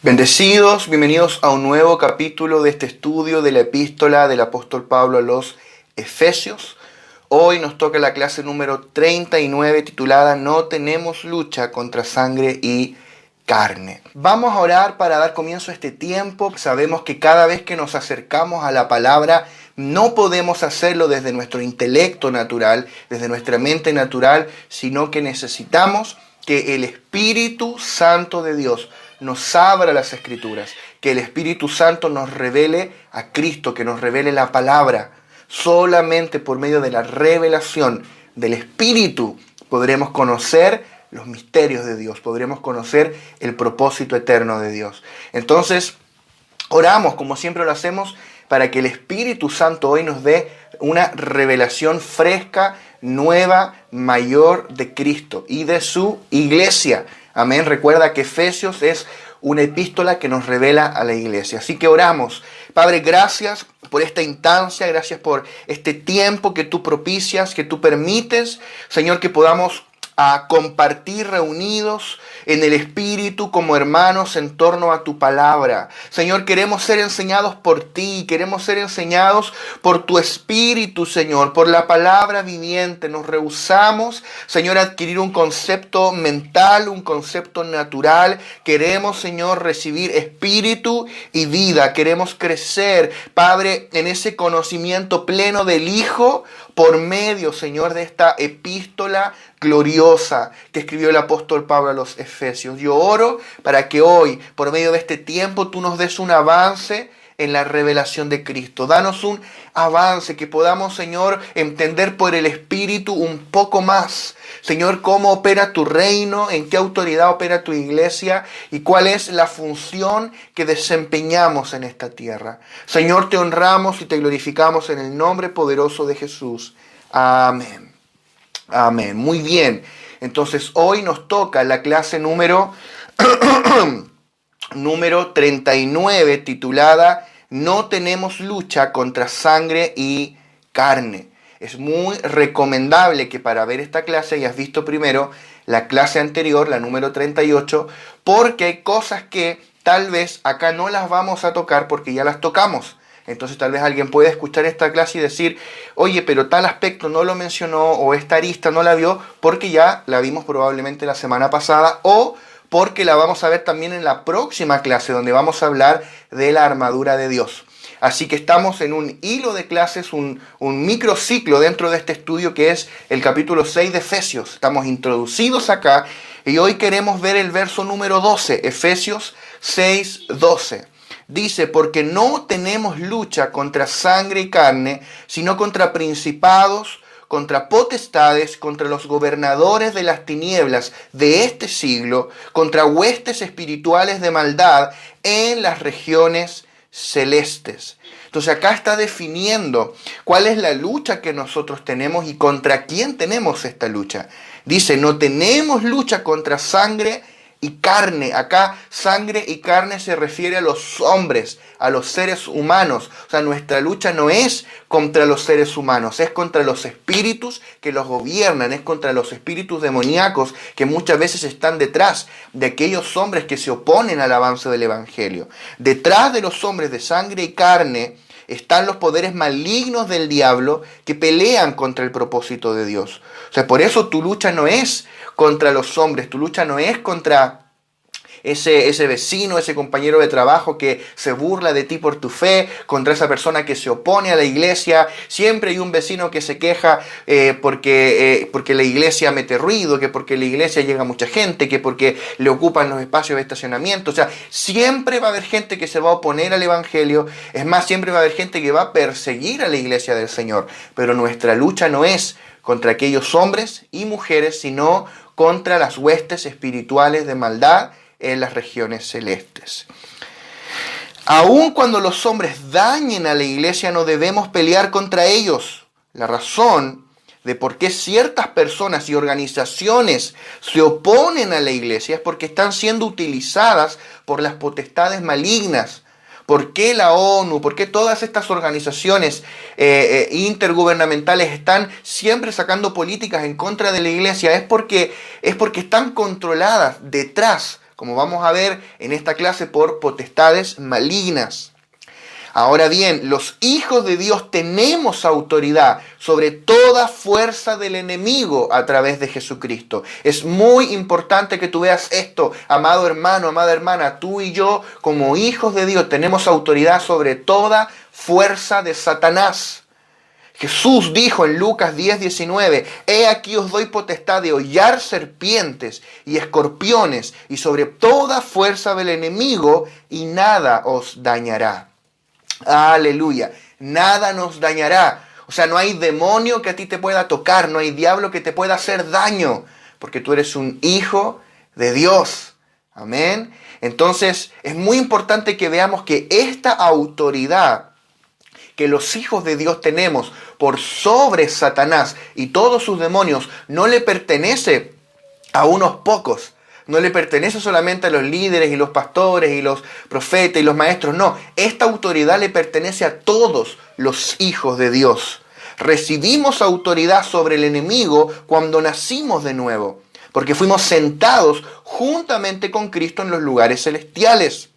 Bendecidos, bienvenidos a un nuevo capítulo de este estudio de la epístola del apóstol Pablo a los Efesios. Hoy nos toca la clase número 39 titulada No tenemos lucha contra sangre y carne. Vamos a orar para dar comienzo a este tiempo. Sabemos que cada vez que nos acercamos a la palabra no podemos hacerlo desde nuestro intelecto natural, desde nuestra mente natural, sino que necesitamos que el Espíritu Santo de Dios nos abra las Escrituras, que el Espíritu Santo nos revele a Cristo, que nos revele la palabra. Solamente por medio de la revelación del Espíritu podremos conocer los misterios de Dios, podremos conocer el propósito eterno de Dios. Entonces, oramos como siempre lo hacemos para que el Espíritu Santo hoy nos dé una revelación fresca, nueva, mayor de Cristo y de su iglesia. Amén. Recuerda que Efesios es una epístola que nos revela a la iglesia. Así que oramos. Padre, gracias por esta instancia, gracias por este tiempo que tú propicias, que tú permites, Señor, que podamos compartir reunidos en el Espíritu como hermanos en torno a tu palabra. Señor, queremos ser enseñados por ti, queremos ser enseñados por tu Espíritu, Señor, por la palabra viviente. Nos rehusamos, Señor, a adquirir un concepto mental, un concepto natural. Queremos, Señor, recibir espíritu y vida. Queremos crecer, Padre, en ese conocimiento pleno del Hijo por medio, Señor, de esta epístola gloriosa que escribió el apóstol Pablo a los Efesios. Yo oro para que hoy, por medio de este tiempo, tú nos des un avance en la revelación de Cristo. Danos un avance, que podamos, Señor, entender por el Espíritu un poco más, Señor, cómo opera tu reino, en qué autoridad opera tu iglesia y cuál es la función que desempeñamos en esta tierra. Señor, te honramos y te glorificamos en el nombre poderoso de Jesús. Amén. Amén. Muy bien. Entonces, hoy nos toca la clase número 39, titulada No tenemos lucha contra sangre y carne. Es muy recomendable que para ver esta clase hayas visto primero la clase anterior, la número 38, porque hay cosas que tal vez acá no las vamos a tocar porque ya las tocamos. Entonces tal vez alguien puede escuchar esta clase y decir, oye, pero tal aspecto no lo mencionó o esta arista no la vio porque ya la vimos probablemente la semana pasada o porque la vamos a ver también en la próxima clase donde vamos a hablar de la armadura de Dios. Así que estamos en un hilo de clases, un microciclo dentro de este estudio que es el capítulo 6 de Efesios. Estamos introducidos acá y hoy queremos ver el verso número 12, Efesios 6, 12. Dice, porque no tenemos lucha contra sangre y carne, sino contra principados, contra potestades, contra los gobernadores de las tinieblas de este siglo, contra huestes espirituales de maldad en las regiones celestes. Entonces acá está definiendo cuál es la lucha que nosotros tenemos y contra quién tenemos esta lucha. Dice, no tenemos lucha contra sangre y carne. Acá sangre y carne se refiere a los hombres, a los seres humanos. O sea, nuestra lucha no es contra los seres humanos, es contra los espíritus que los gobiernan, es contra los espíritus demoníacos que muchas veces están detrás de aquellos hombres que se oponen al avance del Evangelio. Detrás de los hombres de sangre y carne están los poderes malignos del diablo que pelean contra el propósito de Dios. O sea, por eso tu lucha no es contra los hombres, tu lucha no es contra ese vecino, ese compañero de trabajo que se burla de ti por tu fe, contra esa persona que se opone a la iglesia. Siempre hay un vecino que se queja porque la iglesia mete ruido, que porque la iglesia llega mucha gente, que porque le ocupan los espacios de estacionamiento. O sea, siempre va a haber gente que se va a oponer al evangelio. Es más, siempre va a haber gente que va a perseguir a la iglesia del Señor. Pero nuestra lucha no es contra aquellos hombres y mujeres, sino contra las huestes espirituales de maldad en las regiones celestes. Aun cuando los hombres dañen a la iglesia, no debemos pelear contra ellos. La razón de por qué ciertas personas y organizaciones se oponen a la iglesia es porque están siendo utilizadas por las potestades malignas. ¿Por qué la ONU, por qué todas estas organizaciones intergubernamentales están siempre sacando políticas en contra de la iglesia? Es porque están controladas detrás como vamos a ver en esta clase, por potestades malignas. Ahora bien, los hijos de Dios tenemos autoridad sobre toda fuerza del enemigo a través de Jesucristo. Es muy importante que tú veas esto, amado hermano, amada hermana. Tú y yo, como hijos de Dios, tenemos autoridad sobre toda fuerza de Satanás. Jesús dijo en Lucas 10:19, he aquí os doy potestad de hollar serpientes y escorpiones y sobre toda fuerza del enemigo, y nada os dañará. Aleluya, nada nos dañará. O sea, no hay demonio que a ti te pueda tocar, no hay diablo que te pueda hacer daño, porque tú eres un hijo de Dios. Amén. Entonces, es muy importante que veamos que esta autoridad que los hijos de Dios tenemos por sobre Satanás y todos sus demonios no le pertenece a unos pocos. No le pertenece solamente a los líderes y los pastores y los profetas y los maestros. No, esta autoridad le pertenece a todos los hijos de Dios. Recibimos autoridad sobre el enemigo cuando nacimos de nuevo, porque fuimos sentados juntamente con Cristo en los lugares celestiales.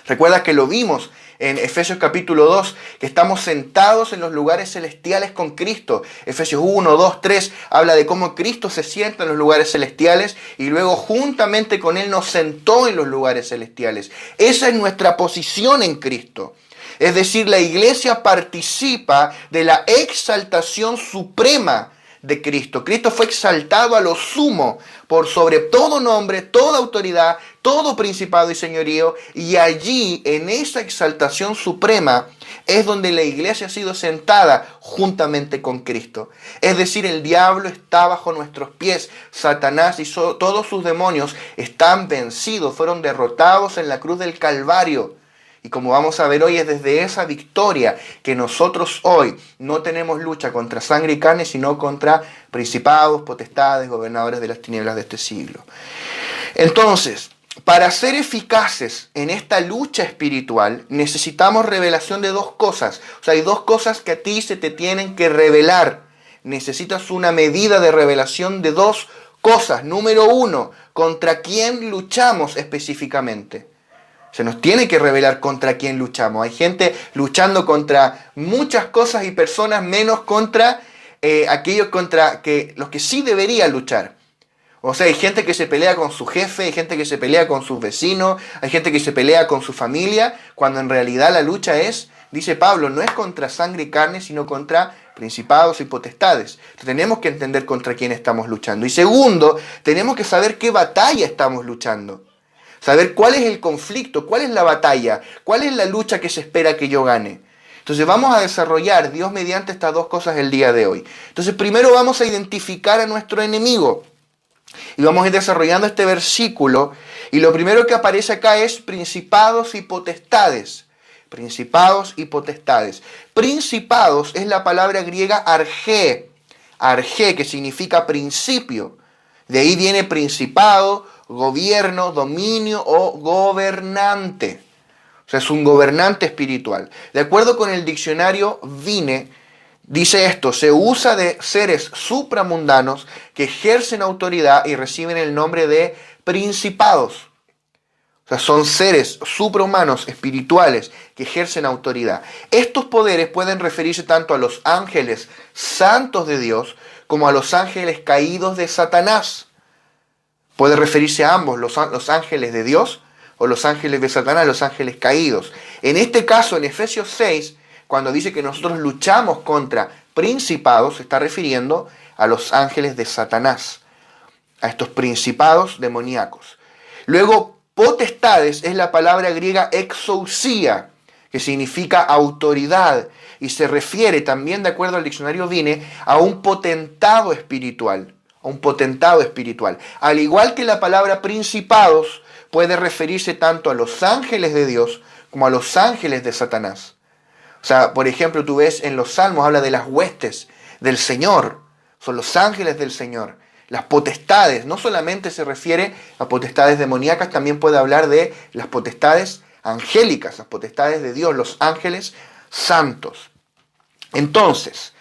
Recuerda que lo vimos en Efesios capítulo 2, que estamos sentados en los lugares celestiales con Cristo. Efesios 1, 2, 3 habla de cómo Cristo se sienta en los lugares celestiales y luego juntamente con Él nos sentó en los lugares celestiales. Esa es nuestra posición en Cristo. Es decir, la iglesia participa de la exaltación suprema de Cristo. Cristo fue exaltado a lo sumo por sobre todo nombre, toda autoridad, todo principado y señorío, y allí en esa exaltación suprema es donde la iglesia ha sido sentada juntamente con Cristo. Es decir, el diablo está bajo nuestros pies, Satanás y todos sus demonios están vencidos, fueron derrotados en la cruz del Calvario. Y como vamos a ver hoy, es desde esa victoria que nosotros hoy no tenemos lucha contra sangre y carne, sino contra principados, potestades, gobernadores de las tinieblas de este siglo. Entonces, para ser eficaces en esta lucha espiritual, necesitamos revelación de dos cosas. O sea, hay dos cosas que a ti se te tienen que revelar. Necesitas una medida de revelación de dos cosas. Número uno, ¿contra quién luchamos específicamente? Se nos tiene que revelar contra quién luchamos. Hay gente luchando contra muchas cosas y personas, menos contra aquellos contra que los que sí deberían luchar. O sea, hay gente que se pelea con su jefe, hay gente que se pelea con sus vecinos, hay gente que se pelea con su familia, cuando en realidad la lucha es, dice Pablo, no es contra sangre y carne, sino contra principados y potestades. Tenemos que entender contra quién estamos luchando. Y segundo, tenemos que saber qué batalla estamos luchando. Saber cuál es el conflicto, cuál es la batalla, cuál es la lucha que se espera que yo gane. Entonces vamos a desarrollar, Dios mediante, estas dos cosas el día de hoy. Entonces primero vamos a identificar a nuestro enemigo. Y vamos a ir desarrollando este versículo. Y lo primero que aparece acá es principados y potestades. Principados y potestades. Principados es la palabra griega argé. Argé, que significa principio. De ahí viene principado, gobierno, dominio o gobernante. O sea, es un gobernante espiritual. De acuerdo con el diccionario Vine, dice esto: se usa de seres supramundanos que ejercen autoridad y reciben el nombre de principados. O sea, son seres suprahumanos espirituales que ejercen autoridad. Estos poderes pueden referirse tanto a los ángeles santos de Dios como a los ángeles caídos de Satanás. Puede referirse a ambos, los ángeles de Dios o los ángeles de Satanás, los ángeles caídos. En este caso, en Efesios 6, cuando dice que nosotros luchamos contra principados, se está refiriendo a los ángeles de Satanás, a estos principados demoníacos. Luego, potestades es la palabra griega exousia, que significa autoridad, y se refiere también, de acuerdo al diccionario Vine, a un potentado espiritual. A un potentado espiritual. Al igual que la palabra principados puede referirse tanto a los ángeles de Dios como a los ángeles de Satanás. O sea, por ejemplo, tú ves en los Salmos, habla de las huestes del Señor. Son los ángeles del Señor. Las potestades, no solamente se refiere a potestades demoníacas, también puede hablar de las potestades angélicas, las potestades de Dios, los ángeles santos. Entonces,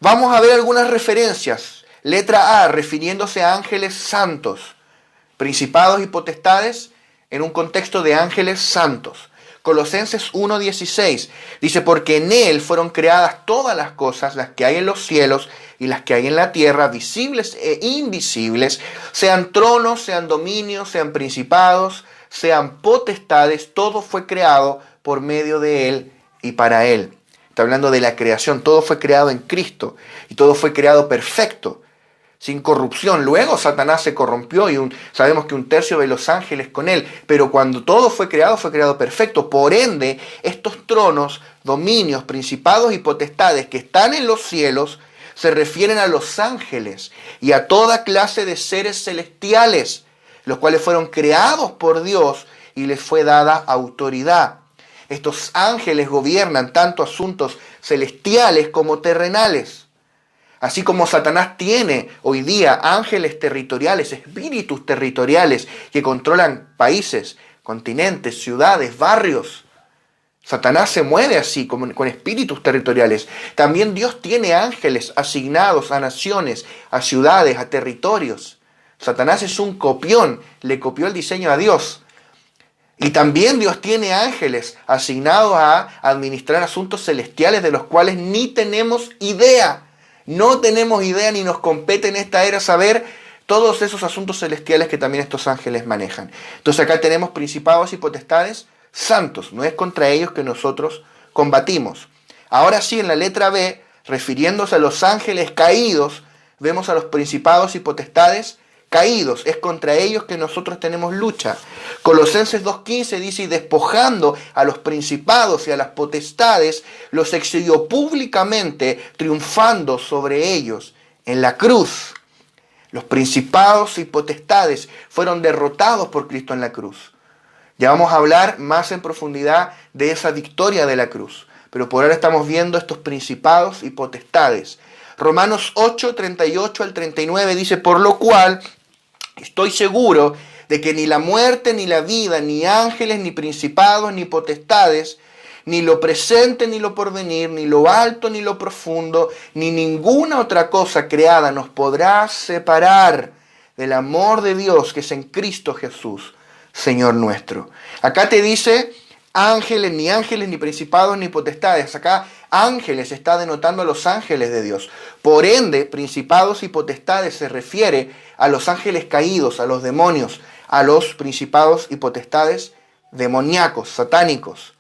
vamos a ver algunas referencias. Letra A, refiriéndose a ángeles santos. Principados y potestades en un contexto de ángeles santos. Colosenses 1:16 dice, porque en Él fueron creadas todas las cosas, las que hay en los cielos y las que hay en la tierra, visibles e invisibles, sean tronos, sean dominios, sean principados, sean potestades, todo fue creado por medio de Él y para Él. Está hablando de la creación, todo fue creado en Cristo y todo fue creado perfecto, sin corrupción. Luego Satanás se corrompió y sabemos que un tercio de los ángeles con él, pero cuando todo fue creado perfecto. Por ende, estos tronos, dominios, principados y potestades que están en los cielos se refieren a los ángeles y a toda clase de seres celestiales, los cuales fueron creados por Dios y les fue dada autoridad. Estos ángeles gobiernan tanto asuntos celestiales como terrenales. Así como Satanás tiene hoy día ángeles territoriales, espíritus territoriales que controlan países, continentes, ciudades, barrios. Satanás se mueve así, con espíritus territoriales. También Dios tiene ángeles asignados a naciones, a ciudades, a territorios. Satanás es un copión, le copió el diseño a Dios. Y también Dios tiene ángeles asignados a administrar asuntos celestiales de los cuales ni tenemos idea. No tenemos idea ni nos compete en esta era saber todos esos asuntos celestiales que también estos ángeles manejan. Entonces acá tenemos principados y potestades santos. No es contra ellos que nosotros combatimos. Ahora sí, en la letra B, refiriéndose a los ángeles caídos, vemos a los principados y potestades caídos. Es contra ellos que nosotros tenemos lucha. Colosenses 2:15 dice, y despojando a los principados y a las potestades, los exhibió públicamente, triunfando sobre ellos en la cruz. Los principados y potestades fueron derrotados por Cristo en la cruz. Ya vamos a hablar más en profundidad de esa victoria de la cruz. Pero por ahora estamos viendo estos principados y potestades. Romanos 8:38 al 39 dice, por lo cual estoy seguro de que ni la muerte, ni la vida, ni ángeles, ni principados, ni potestades, ni lo presente, ni lo porvenir, ni lo alto, ni lo profundo, ni ninguna otra cosa creada nos podrá separar del amor de Dios que es en Cristo Jesús, Señor nuestro. Acá te dice ángeles, ni principados, ni potestades. Acá ángeles está denotando a los ángeles de Dios. Por ende, principados y potestades se refiere a los ángeles caídos, a los demonios, a los principados y potestades demoníacos, satánicos.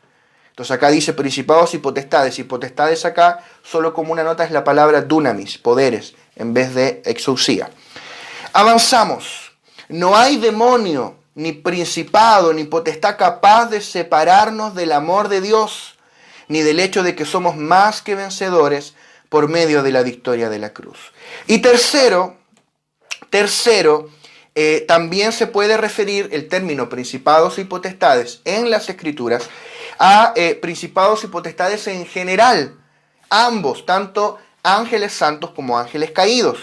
Entonces acá dice principados y potestades acá solo como una nota es la palabra dunamis, poderes, en vez de exousia. Avanzamos. No hay demonio, ni principado, ni potestad capaz de separarnos del amor de Dios, ni del hecho de que somos más que vencedores por medio de la victoria de la cruz. Y tercero, también se puede referir el término principados y potestades en las Escrituras a principados y potestades en general, ambos, tanto ángeles santos como ángeles caídos.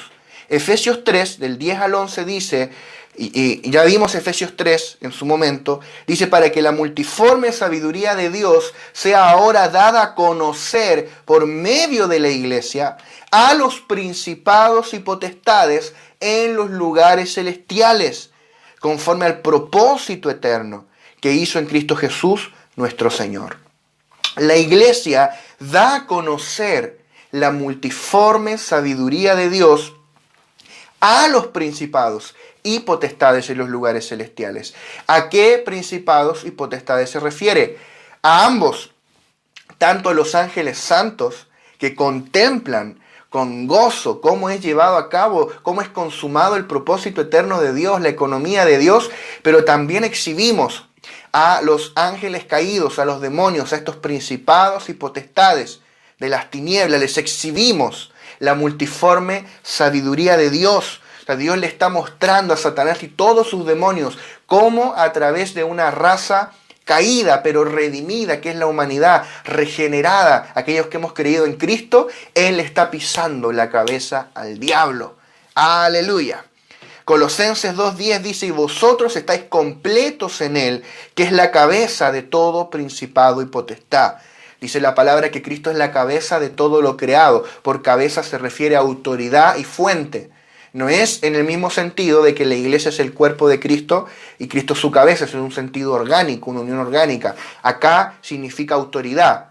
Efesios 3, del 10 al 11 dice, y ya vimos Efesios 3 en su momento, dice, para que la multiforme sabiduría de Dios sea ahora dada a conocer por medio de la iglesia a los principados y potestades en los lugares celestiales, conforme al propósito eterno que hizo en Cristo Jesús nuestro Señor. La iglesia da a conocer la multiforme sabiduría de Dios a los principados y potestades en los lugares celestiales. ¿A qué principados y potestades se refiere? A ambos, tanto a los ángeles santos que contemplan con gozo cómo es llevado a cabo, cómo es consumado el propósito eterno de Dios, la economía de Dios, pero también exhibimos a los ángeles caídos, a los demonios, a estos principados y potestades de las tinieblas, les exhibimos la multiforme sabiduría de Dios. O sea, Dios le está mostrando a Satanás y todos sus demonios cómo a través de una raza caída pero redimida, que es la humanidad regenerada, aquellos que hemos creído en Cristo, Él está pisando la cabeza al diablo. ¡Aleluya! Colosenses 2:10 dice, y vosotros estáis completos en Él, que es la cabeza de todo principado y potestad. Dice la palabra que Cristo es la cabeza de todo lo creado. Por cabeza se refiere a autoridad y fuente. No es en el mismo sentido de que la iglesia es el cuerpo de Cristo y Cristo es su cabeza, es en un sentido orgánico, una unión orgánica. Acá significa autoridad.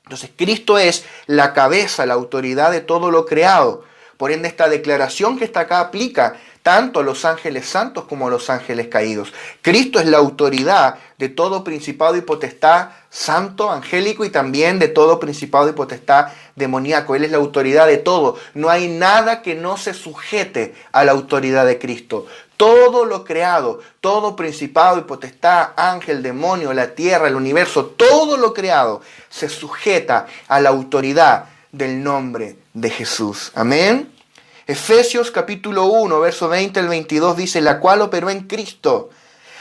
Entonces Cristo es la cabeza, la autoridad de todo lo creado. Por ende, esta declaración que está acá aplica tanto a los ángeles santos como a los ángeles caídos. Cristo es la autoridad de todo principado y potestad santo, angélico, y también de todo principado y potestad demoníaco. Él es la autoridad de todo. No hay nada que no se sujete a la autoridad de Cristo. Todo lo creado, todo principado y potestad, ángel, demonio, la tierra, el universo, todo lo creado se sujeta a la autoridad del nombre de Jesús. Amén. Efesios capítulo 1, verso 20 al 22 dice: la cual operó en Cristo,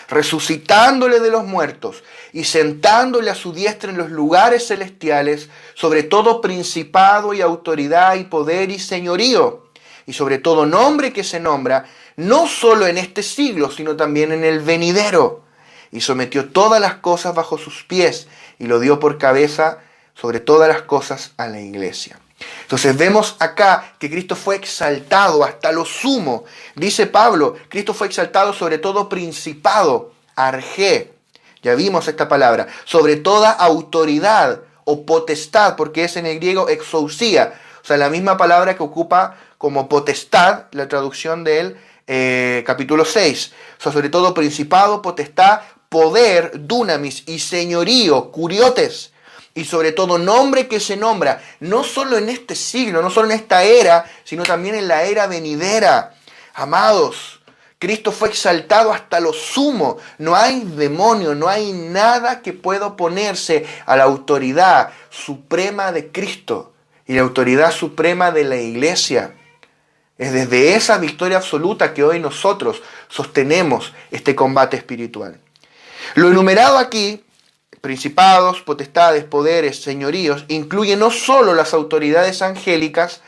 resucitándole de los muertos y sentándole a su diestra en los lugares celestiales, sobre todo principado y autoridad y poder y señorío, y sobre todo nombre que se nombra, no solo en este siglo, sino también en el venidero. Y sometió todas las cosas bajo sus pies, y lo dio por cabeza sobre todas las cosas a la iglesia. Entonces vemos acá que Cristo fue exaltado hasta lo sumo. Dice Pablo, Cristo fue exaltado sobre todo principado, arjé. Ya vimos esta palabra. Sobre toda autoridad o potestad, porque es en el griego exousia. O sea, la misma palabra que ocupa como potestad, la traducción del capítulo 6. O sea, sobre todo principado, potestad, poder, dunamis, y señorío, curiotes. Y sobre todo nombre que se nombra, no solo en este siglo, no solo en esta era, sino también en la era venidera. Amados, Cristo fue exaltado hasta lo sumo. No hay demonio, no hay nada que pueda oponerse a la autoridad suprema de Cristo y la autoridad suprema de la iglesia. Es desde esa victoria absoluta que hoy nosotros sostenemos este combate espiritual. Lo enumerado aquí, principados, potestades, poderes, señoríos, incluye no solo las autoridades angélicas,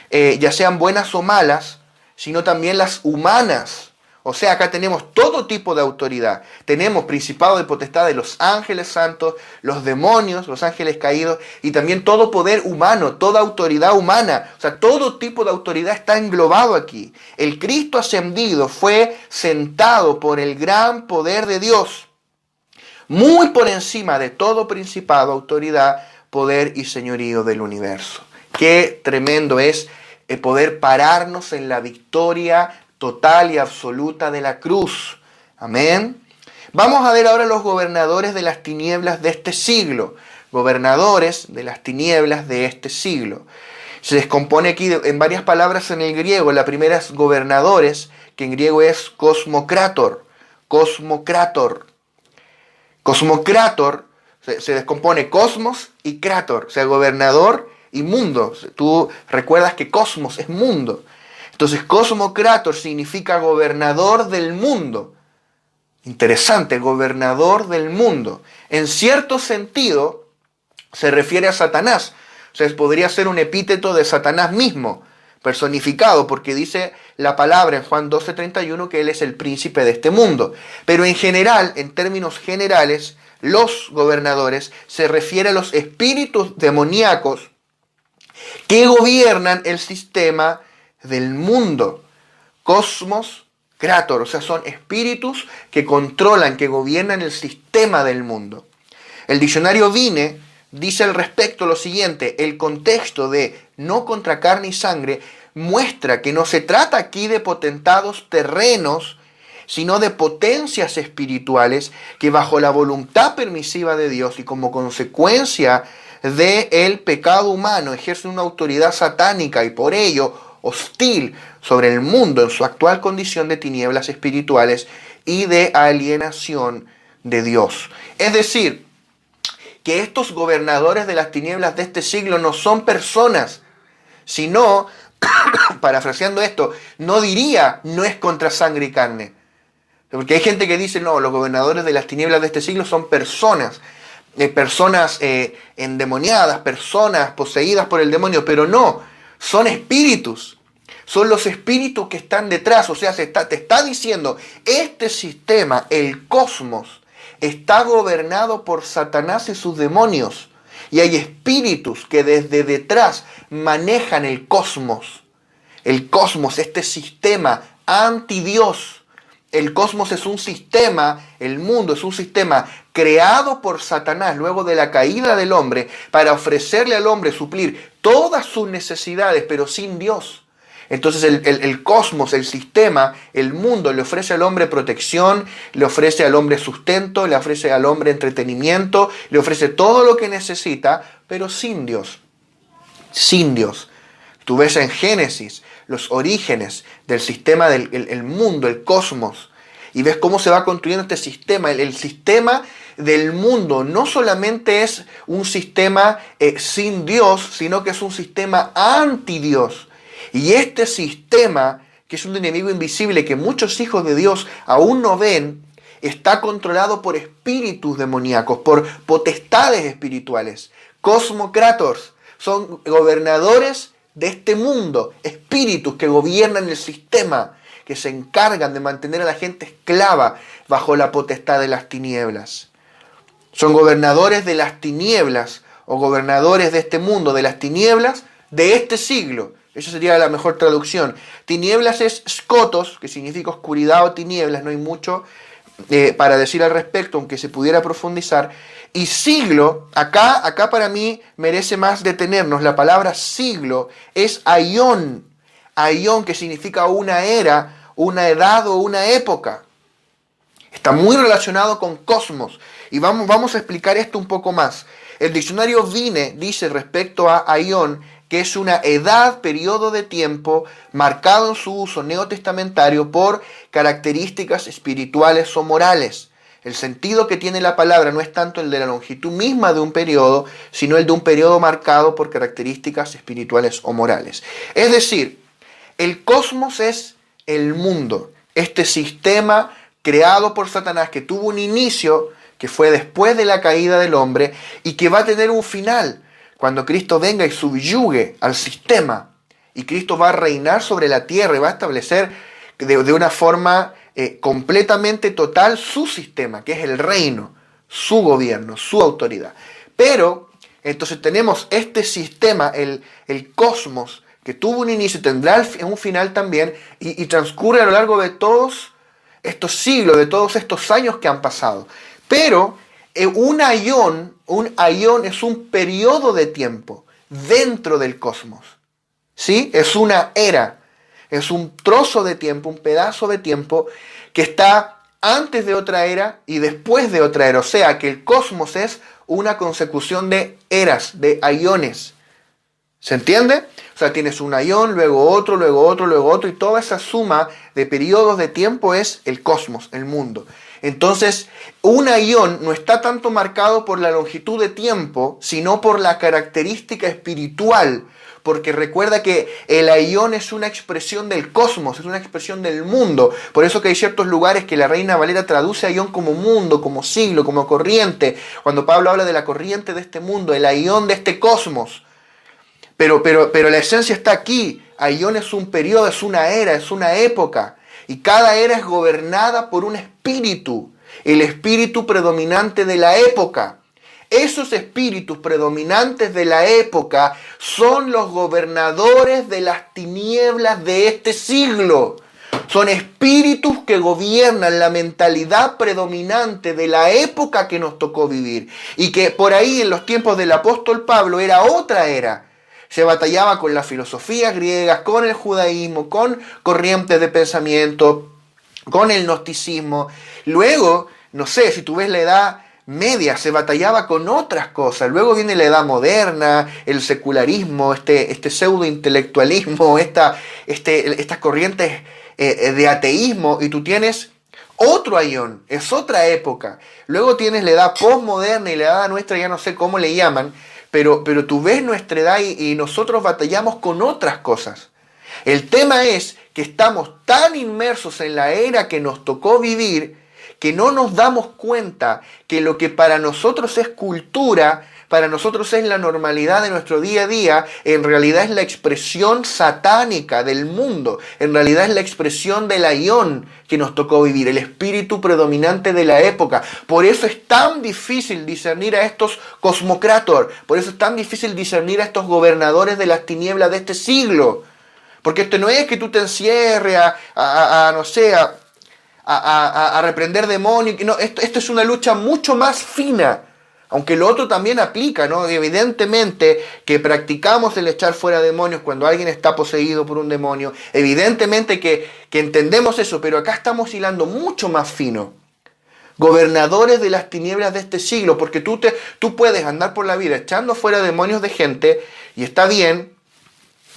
ya sean buenas o malas, sino también las humanas. O sea, acá tenemos todo tipo de autoridad. Tenemos principado de potestad de los ángeles santos, los demonios, los ángeles caídos, y también todo poder humano, toda autoridad humana. O sea, todo tipo de autoridad está englobado aquí. El Cristo ascendido fue sentado por el gran poder de Dios, muy por encima de todo principado, autoridad, poder y señorío del universo. Qué tremendo es poder pararnos en la victoria total y absoluta de la cruz. Amén. Vamos a ver ahora los gobernadores de las tinieblas de este siglo. Gobernadores de las tinieblas de este siglo. Se descompone aquí en varias palabras en el griego. La primera es gobernadores, que en griego es cosmocrator. Cosmocrator. Cosmocrator se descompone cosmos y krator, o sea, gobernador y mundo. Tú recuerdas que cosmos es mundo. Entonces, cosmocrator significa gobernador del mundo. Interesante, gobernador del mundo. En cierto sentido, se refiere a Satanás. O sea, podría ser un epíteto de Satanás mismo, personificado, porque dice la palabra en Juan 12:31 que él es el príncipe de este mundo. Pero en general, en términos generales, los gobernadores se refiere a los espíritus demoníacos que gobiernan el sistema del mundo. Cosmos, Krator, o sea, son espíritus que controlan, que gobiernan el sistema del mundo. El diccionario Vine dice al respecto lo siguiente: el contexto de no contra carne y sangre muestra que no se trata aquí de potentados terrenos, sino de potencias espirituales que bajo la voluntad permisiva de Dios y como consecuencia del pecado humano ejercen una autoridad satánica y por ello hostil sobre el mundo en su actual condición de tinieblas espirituales y de alienación de Dios. Es decir, que estos gobernadores de las tinieblas de este siglo no son personas, sino, parafraseando esto, no diría no es contra sangre y carne. Porque hay gente que dice, no, los gobernadores de las tinieblas de este siglo son personas, personas endemoniadas, personas poseídas por el demonio, pero no, son espíritus. Son los espíritus que están detrás. O sea, te está diciendo, este sistema, el cosmos, está gobernado por Satanás y sus demonios. Y hay espíritus que desde detrás manejan el cosmos. el cosmos, este sistema anti-Dios. El cosmos es un sistema, el mundo es un sistema creado por Satanás luego de la caída del hombre para ofrecerle al hombre suplir todas sus necesidades, pero sin Dios. Entonces el cosmos, el sistema, el mundo le ofrece al hombre protección, le ofrece al hombre sustento, le ofrece al hombre entretenimiento, le ofrece todo lo que necesita, pero sin Dios. Sin Dios. Tú ves en Génesis los orígenes del sistema del mundo, el cosmos, y ves cómo se va construyendo este sistema. El sistema del mundo no solamente es un sistema sin Dios, sino que es un sistema anti-Dios. Y este sistema, que es un enemigo invisible que muchos hijos de Dios aún no ven, está controlado por espíritus demoníacos, por potestades espirituales. Cosmocrators son gobernadores de este mundo, espíritus que gobiernan el sistema, que se encargan de mantener a la gente esclava bajo la potestad de las tinieblas. Son gobernadores de las tinieblas o gobernadores de este mundo, de las tinieblas de este siglo. Esa sería la mejor traducción. Tinieblas es skotos, que significa oscuridad o tinieblas, no hay mucho para decir al respecto, aunque se pudiera profundizar. Y siglo, acá para mí merece más detenernos. La palabra siglo es aión. Aión, que significa una era, una edad o una época. Está muy relacionado con cosmos. Y vamos a explicar esto un poco más. El diccionario Vine dice respecto a aión que es una edad, periodo de tiempo marcado en su uso neotestamentario por características espirituales o morales. El sentido que tiene la palabra no es tanto el de la longitud misma de un periodo, sino el de un periodo marcado por características espirituales o morales. Es decir, el cosmos es el mundo, este sistema creado por Satanás que tuvo un inicio, que fue después de la caída del hombre y que va a tener un final cuando Cristo venga y subyugue al sistema. Y Cristo va a reinar sobre la tierra y va a establecer de una forma completamente total su sistema, que es el reino, su gobierno, su autoridad. Pero entonces tenemos este sistema, el cosmos, que tuvo un inicio, tendrá un final también, y transcurre a lo largo de todos estos siglos, de todos estos años que han pasado. Pero un aión es un periodo de tiempo dentro del cosmos. ¿Sí? Es una era, es un trozo de tiempo, un pedazo de tiempo que está antes de otra era y después de otra era. O sea que el cosmos es una consecución de eras, de aiones. ¿Se entiende? O sea, tienes un aión, luego otro, luego otro, luego otro, y toda esa suma de periodos de tiempo es el cosmos, el mundo. Entonces, un aión no está tanto marcado por la longitud de tiempo, sino por la característica espiritual. Porque recuerda que el aión es una expresión del cosmos, es una expresión del mundo. Por eso que hay ciertos lugares que la Reina Valera traduce aión como mundo, como siglo, como corriente. Cuando Pablo habla de la corriente de este mundo, el aión de este cosmos. Pero la esencia está aquí. Aión es un periodo, es una era, es una época. Y cada era es gobernada por un espíritu, el espíritu predominante de la época. Esos espíritus predominantes de la época son los gobernadores de las tinieblas de este siglo. Son espíritus que gobiernan la mentalidad predominante de la época que nos tocó vivir. Y que por ahí en los tiempos del apóstol Pablo era otra era. Se batallaba con las filosofías griegas, con el judaísmo, con corrientes de pensamiento, con el gnosticismo. Luego, no sé, si tú ves la Edad Media, se batallaba con otras cosas. Luego viene la Edad Moderna, el secularismo, este pseudo-intelectualismo, estas corrientes de ateísmo, y tú tienes otro aión, es otra época. Luego tienes la Edad Postmoderna y la Edad nuestra, ya no sé cómo le llaman, pero tú ves nuestra edad y nosotros batallamos con otras cosas. El tema es que estamos tan inmersos en la era que nos tocó vivir que no nos damos cuenta que lo que para nosotros es cultura, para nosotros es la normalidad de nuestro día a día, en realidad es la expresión satánica del mundo, en realidad es la expresión del aión que nos tocó vivir, el espíritu predominante de la época. Por eso es tan difícil discernir a estos cosmocrator, por eso es tan difícil discernir a estos gobernadores de las tinieblas de este siglo, Porque esto no es que tú te encierres no sé, a reprender demonios. No, esto es una lucha mucho más fina. Aunque lo otro también aplica, ¿no? Evidentemente que practicamos el echar fuera demonios cuando alguien está poseído por un demonio. Evidentemente que entendemos eso, pero acá estamos hilando mucho más fino. Gobernadores de las tinieblas de este siglo, porque tú puedes andar por la vida echando fuera demonios de gente, y está bien,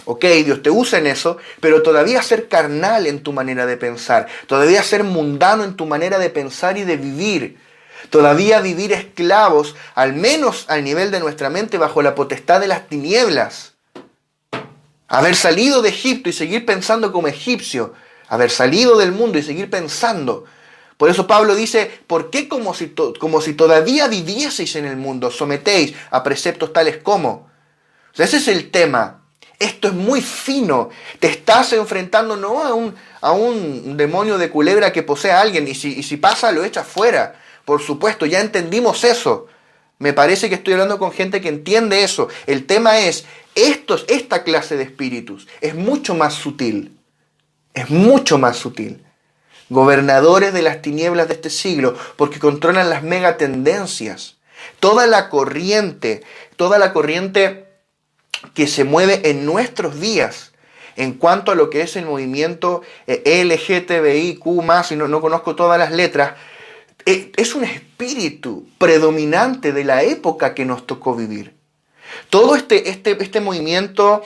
ok, Dios te usa en eso, pero todavía ser carnal en tu manera de pensar, todavía ser mundano en tu manera de pensar y de vivir, todavía vivir esclavos, al menos al nivel de nuestra mente, bajo la potestad de las tinieblas. Haber salido de Egipto y seguir pensando como egipcio, haber salido del mundo y seguir pensando. Por eso Pablo dice, ¿por qué como si todavía vivieseis en el mundo, sometéis a preceptos tales como? O sea, ese es el tema. Esto es muy fino. Te estás enfrentando no a un demonio de culebra que posee a alguien y si pasa lo echas fuera. Por supuesto, ya entendimos eso. Me parece que estoy hablando con gente que entiende eso. El tema es, esta clase de espíritus es mucho más sutil. Es mucho más sutil. Gobernadores de las tinieblas de este siglo, porque controlan las megatendencias. Toda la corriente que se mueve en nuestros días en cuanto a lo que es el movimiento LGTBIQ+, y no conozco todas las letras, es un espíritu predominante de la época que nos tocó vivir. Todo este movimiento,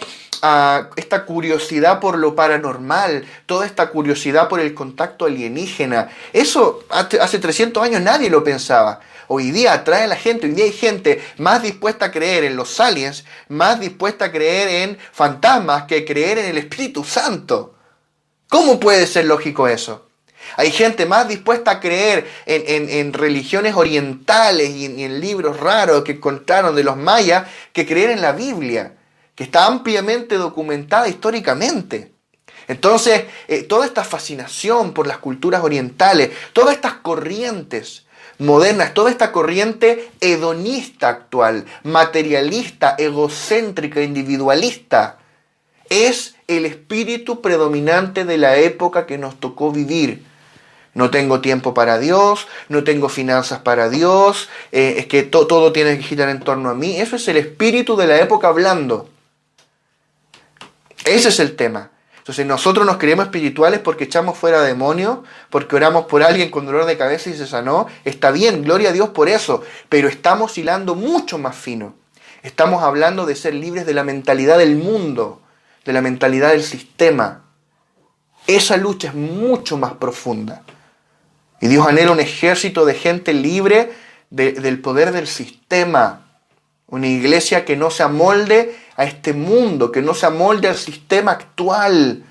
esta curiosidad por lo paranormal, toda esta curiosidad por el contacto alienígena, eso hace 300 años nadie lo pensaba. Hoy día atrae a la gente, hoy día hay gente más dispuesta a creer en los aliens, más dispuesta a creer en fantasmas que creer en el Espíritu Santo. ¿Cómo puede ser lógico eso? Hay gente más dispuesta a creer en religiones orientales y en libros raros que encontraron de los mayas que creer en la Biblia, que está ampliamente documentada históricamente. Entonces, toda esta fascinación por las culturas orientales, todas estas corrientes modernas, toda esta corriente hedonista actual, materialista, egocéntrica, individualista, es el espíritu predominante de la época que nos tocó vivir. No tengo tiempo para Dios, no tengo finanzas para Dios, es que todo tiene que girar en torno a mí. Eso es el espíritu de la época hablando. Ese es el tema. Entonces nosotros nos creemos espirituales porque echamos fuera demonios, porque oramos por alguien con dolor de cabeza y se sanó. Está bien, gloria a Dios por eso, pero estamos hilando mucho más fino. Estamos hablando de ser libres de la mentalidad del mundo, de la mentalidad del sistema. Esa lucha es mucho más profunda. Y Dios anhela un ejército de gente libre del poder del sistema. Una iglesia que no se amolde a este mundo, que no se amolde al sistema actual.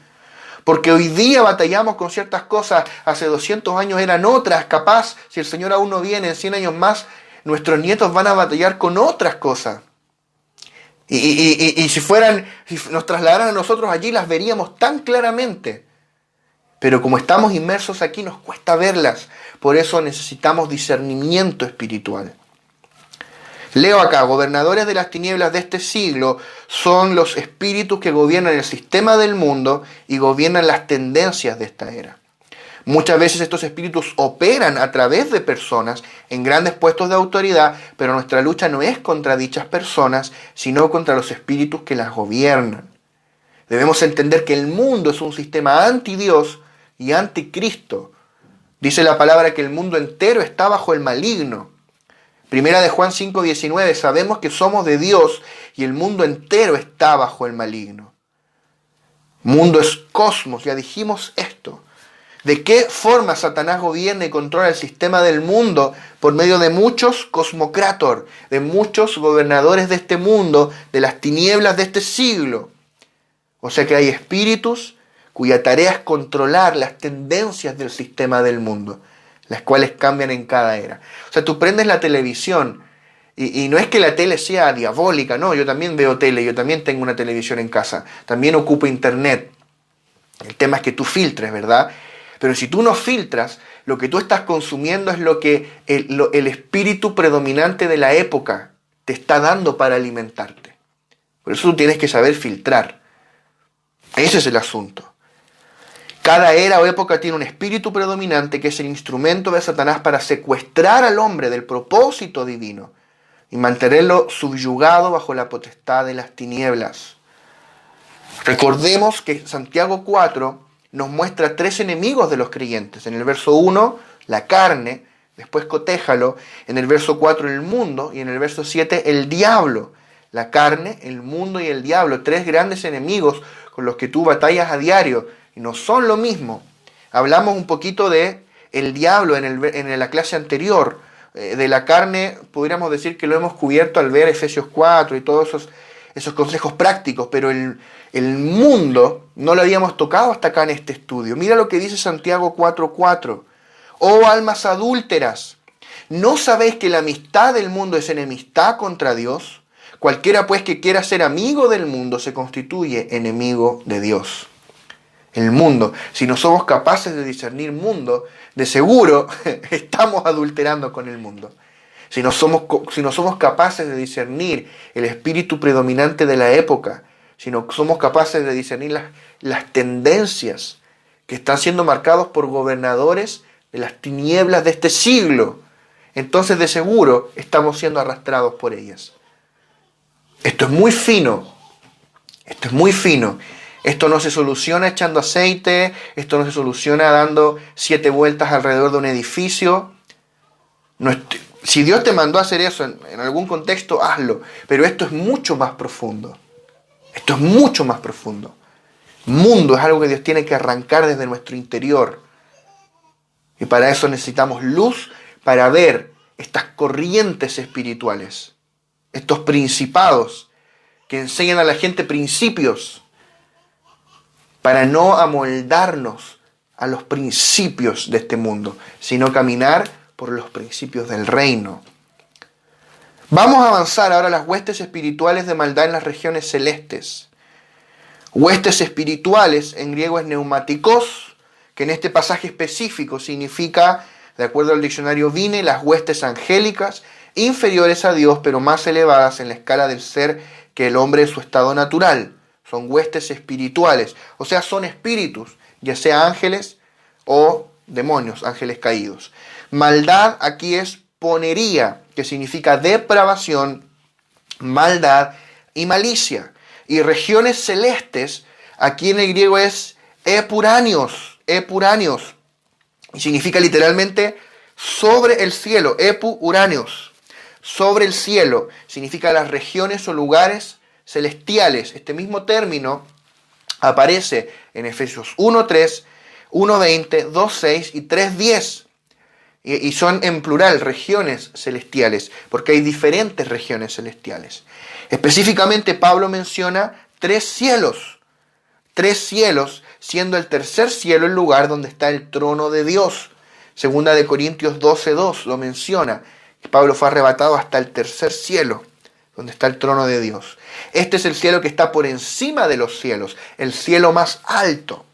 Porque hoy día batallamos con ciertas cosas, hace 200 años eran otras, capaz, si el Señor aún no viene en 100 años más, nuestros nietos van a batallar con otras cosas. Y si nos trasladaran a nosotros allí, las veríamos tan claramente. Pero como estamos inmersos aquí, nos cuesta verlas. Por eso necesitamos discernimiento espiritual. Leo acá, gobernadores de las tinieblas de este siglo son los espíritus que gobiernan el sistema del mundo y gobiernan las tendencias de esta era. Muchas veces estos espíritus operan a través de personas en grandes puestos de autoridad, pero nuestra lucha no es contra dichas personas, sino contra los espíritus que las gobiernan. Debemos entender que el mundo es un sistema anti-Dios y anticristo. Dice la palabra que el mundo entero está bajo el maligno. Primera de Juan 5:19, sabemos que somos de Dios y el mundo entero está bajo el maligno. Mundo es cosmos, ya dijimos esto. ¿De qué forma Satanás gobierna y controla el sistema del mundo? Por medio de muchos cosmocrátor, de muchos gobernadores de este mundo, de las tinieblas de este siglo. O sea que hay espíritus cuya tarea es controlar las tendencias del sistema del mundo, las cuales cambian en cada era. O sea, tú prendes la televisión y no es que la tele sea diabólica, no, yo también veo tele, yo también tengo una televisión en casa, también ocupo internet. El tema es que tú filtres, ¿verdad? Pero si tú no filtras, lo que tú estás consumiendo es lo que el espíritu predominante de la época te está dando para alimentarte. Por eso tú tienes que saber filtrar. Ese es el asunto. Cada era o época tiene un espíritu predominante que es el instrumento de Satanás para secuestrar al hombre del propósito divino y mantenerlo subyugado bajo la potestad de las tinieblas. Recordemos que Santiago 4 nos muestra 3 enemigos de los creyentes. En el verso 1, la carne, después cotéjalo. En el verso 4, el mundo, y en el verso 7, el diablo. La carne, el mundo y el diablo, 3 grandes enemigos con los que tú batallas a diario, y no son lo mismo. Hablamos un poquito de el diablo en la clase anterior. De la carne, podríamos decir que lo hemos cubierto al ver Efesios 4 y todos esos consejos prácticos, pero el mundo no lo habíamos tocado hasta acá en este estudio. Mira lo que dice Santiago 4:4. Oh almas adúlteras, ¿no sabéis que la amistad del mundo es enemistad contra Dios? Cualquiera pues que quiera ser amigo del mundo se constituye enemigo de Dios. El mundo, si no somos capaces de discernir mundo, de seguro estamos adulterando con el mundo. Si no somos capaces de discernir el espíritu predominante de la época, si no somos capaces de discernir las tendencias que están siendo marcados por gobernadores de las tinieblas de este siglo, entonces de seguro estamos siendo arrastrados por ellas. Esto es muy fino. Esto es muy fino. Esto no se soluciona echando aceite, esto no se soluciona dando 7 vueltas alrededor de un edificio. Si Dios te mandó a hacer eso en algún contexto, hazlo. Pero esto es mucho más profundo. Esto es mucho más profundo. Mundo es algo que Dios tiene que arrancar desde nuestro interior. Y para eso necesitamos luz para ver estas corrientes espirituales, estos principados que enseñan a la gente principios, para no amoldarnos a los principios de este mundo, sino caminar por los principios del reino. Vamos a avanzar ahora a las huestes espirituales de maldad en las regiones celestes. Huestes espirituales, en griego es neumáticos, que en este pasaje específico significa, de acuerdo al diccionario Vine, las huestes angélicas, inferiores a Dios, pero más elevadas en la escala del ser que el hombre en su estado natural. Son huestes espirituales, o sea, son espíritus, ya sea ángeles o demonios, ángeles caídos. Maldad aquí es ponería, que significa depravación, maldad y malicia. Y regiones celestes, aquí en el griego es epuranios, y significa literalmente sobre el cielo, epuranios, sobre el cielo, significa las regiones o lugares celestiales. Este mismo término aparece en Efesios 1:3, 1:20, 2:6 y 3:10. Y son en plural regiones celestiales, porque hay diferentes regiones celestiales. Específicamente Pablo menciona 3 cielos, siendo el tercer cielo el lugar donde está el trono de Dios. Segunda de Corintios 12:2 lo menciona. Pablo fue arrebatado hasta el tercer cielo, donde está el trono de Dios. Este es el cielo que está por encima de los cielos, el cielo más alto.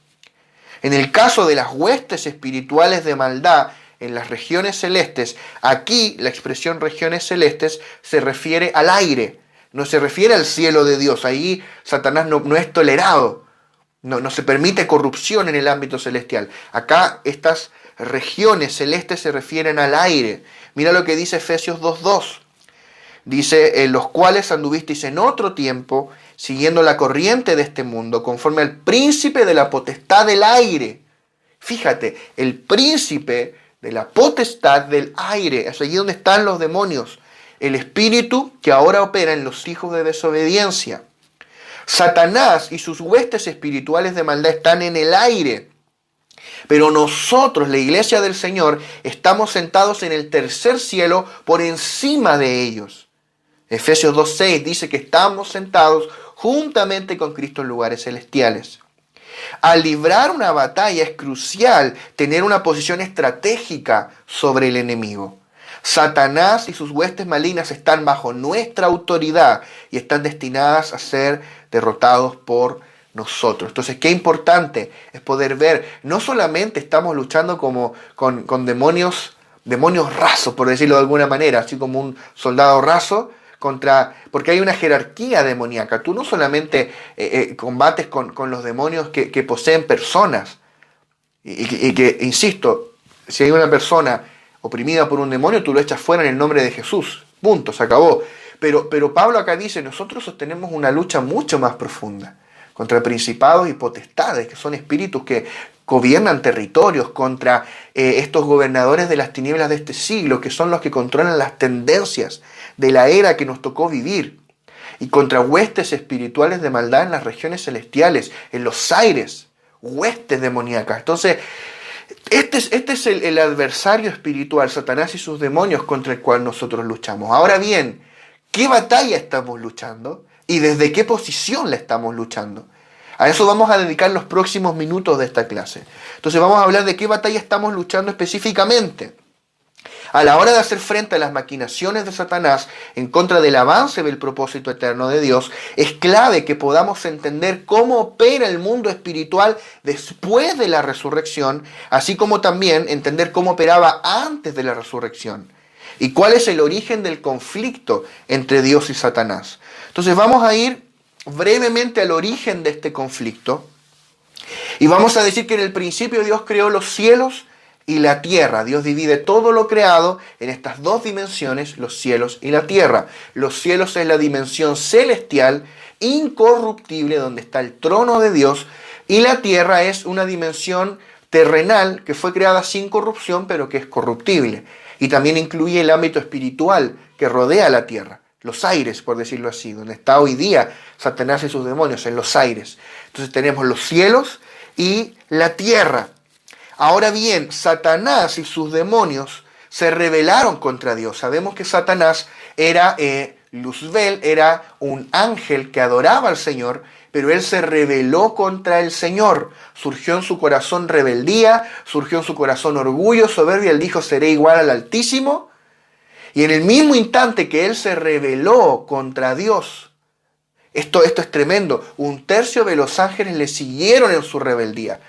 En el caso de las huestes espirituales de maldad en las regiones celestes, aquí la expresión regiones celestes se refiere al aire, no se refiere al cielo de Dios. Ahí Satanás no es tolerado, no se permite corrupción en el ámbito celestial. Acá estas regiones celestes se refieren al aire. Mira lo que dice Efesios 2:2. Dice, en los cuales anduvisteis en otro tiempo, siguiendo la corriente de este mundo, conforme al príncipe de la potestad del aire. Fíjate, el príncipe de la potestad del aire, es allí donde están los demonios, el espíritu que ahora opera en los hijos de desobediencia. Satanás y sus huestes espirituales de maldad están en el aire, pero nosotros, la iglesia del Señor, estamos sentados en el tercer cielo por encima de ellos. Efesios 2:6 dice que estamos sentados juntamente con Cristo en lugares celestiales. Al librar una batalla es crucial tener una posición estratégica sobre el enemigo. Satanás y sus huestes malignas están bajo nuestra autoridad y están destinadas a ser derrotados por nosotros. Entonces, qué importante es poder ver, no solamente estamos luchando con demonios rasos, por decirlo de alguna manera, así como un soldado raso, porque hay una jerarquía demoníaca. Tú no solamente combates con los demonios que poseen personas, y que, insisto, si hay una persona oprimida por un demonio, tú lo echas fuera en el nombre de Jesús. Punto, se acabó. Pero Pablo acá dice, nosotros sostenemos una lucha mucho más profunda contra principados y potestades, que son espíritus que gobiernan territorios, contra estos gobernadores de las tinieblas de este siglo, que son los que controlan las tendencias de la era que nos tocó vivir, y contra huestes espirituales de maldad en las regiones celestiales, en los aires, huestes demoníacas. Entonces, este es el adversario espiritual, Satanás y sus demonios, contra el cual nosotros luchamos. Ahora bien, ¿qué batalla estamos luchando? ¿Y desde qué posición la estamos luchando? A eso vamos a dedicar los próximos minutos de esta clase. Entonces vamos a hablar de qué batalla estamos luchando específicamente. A la hora de hacer frente a las maquinaciones de Satanás en contra del avance del propósito eterno de Dios, es clave que podamos entender cómo opera el mundo espiritual después de la resurrección, así como también entender cómo operaba antes de la resurrección y cuál es el origen del conflicto entre Dios y Satanás. Entonces vamos a ir brevemente al origen de este conflicto y vamos a decir que en el principio Dios creó los cielos y la tierra. Dios divide todo lo creado en estas dos dimensiones, los cielos y la tierra. Los cielos es la dimensión celestial, incorruptible, donde está el trono de Dios, y la tierra es una dimensión terrenal que fue creada sin corrupción, pero que es corruptible. Y también incluye el ámbito espiritual que rodea la tierra, los aires, por decirlo así, donde está hoy día Satanás y sus demonios, en los aires. Entonces tenemos los cielos y la tierra. Ahora bien, Satanás y sus demonios se rebelaron contra Dios. Sabemos que Satanás era Luzbel, era un ángel que adoraba al Señor, pero él se rebeló contra el Señor. Surgió en su corazón rebeldía, surgió en su corazón orgullo, soberbia. Él dijo, seré igual al Altísimo. Y en el mismo instante que él se rebeló contra Dios, esto es tremendo, 1/3 de los ángeles le siguieron en su rebeldía.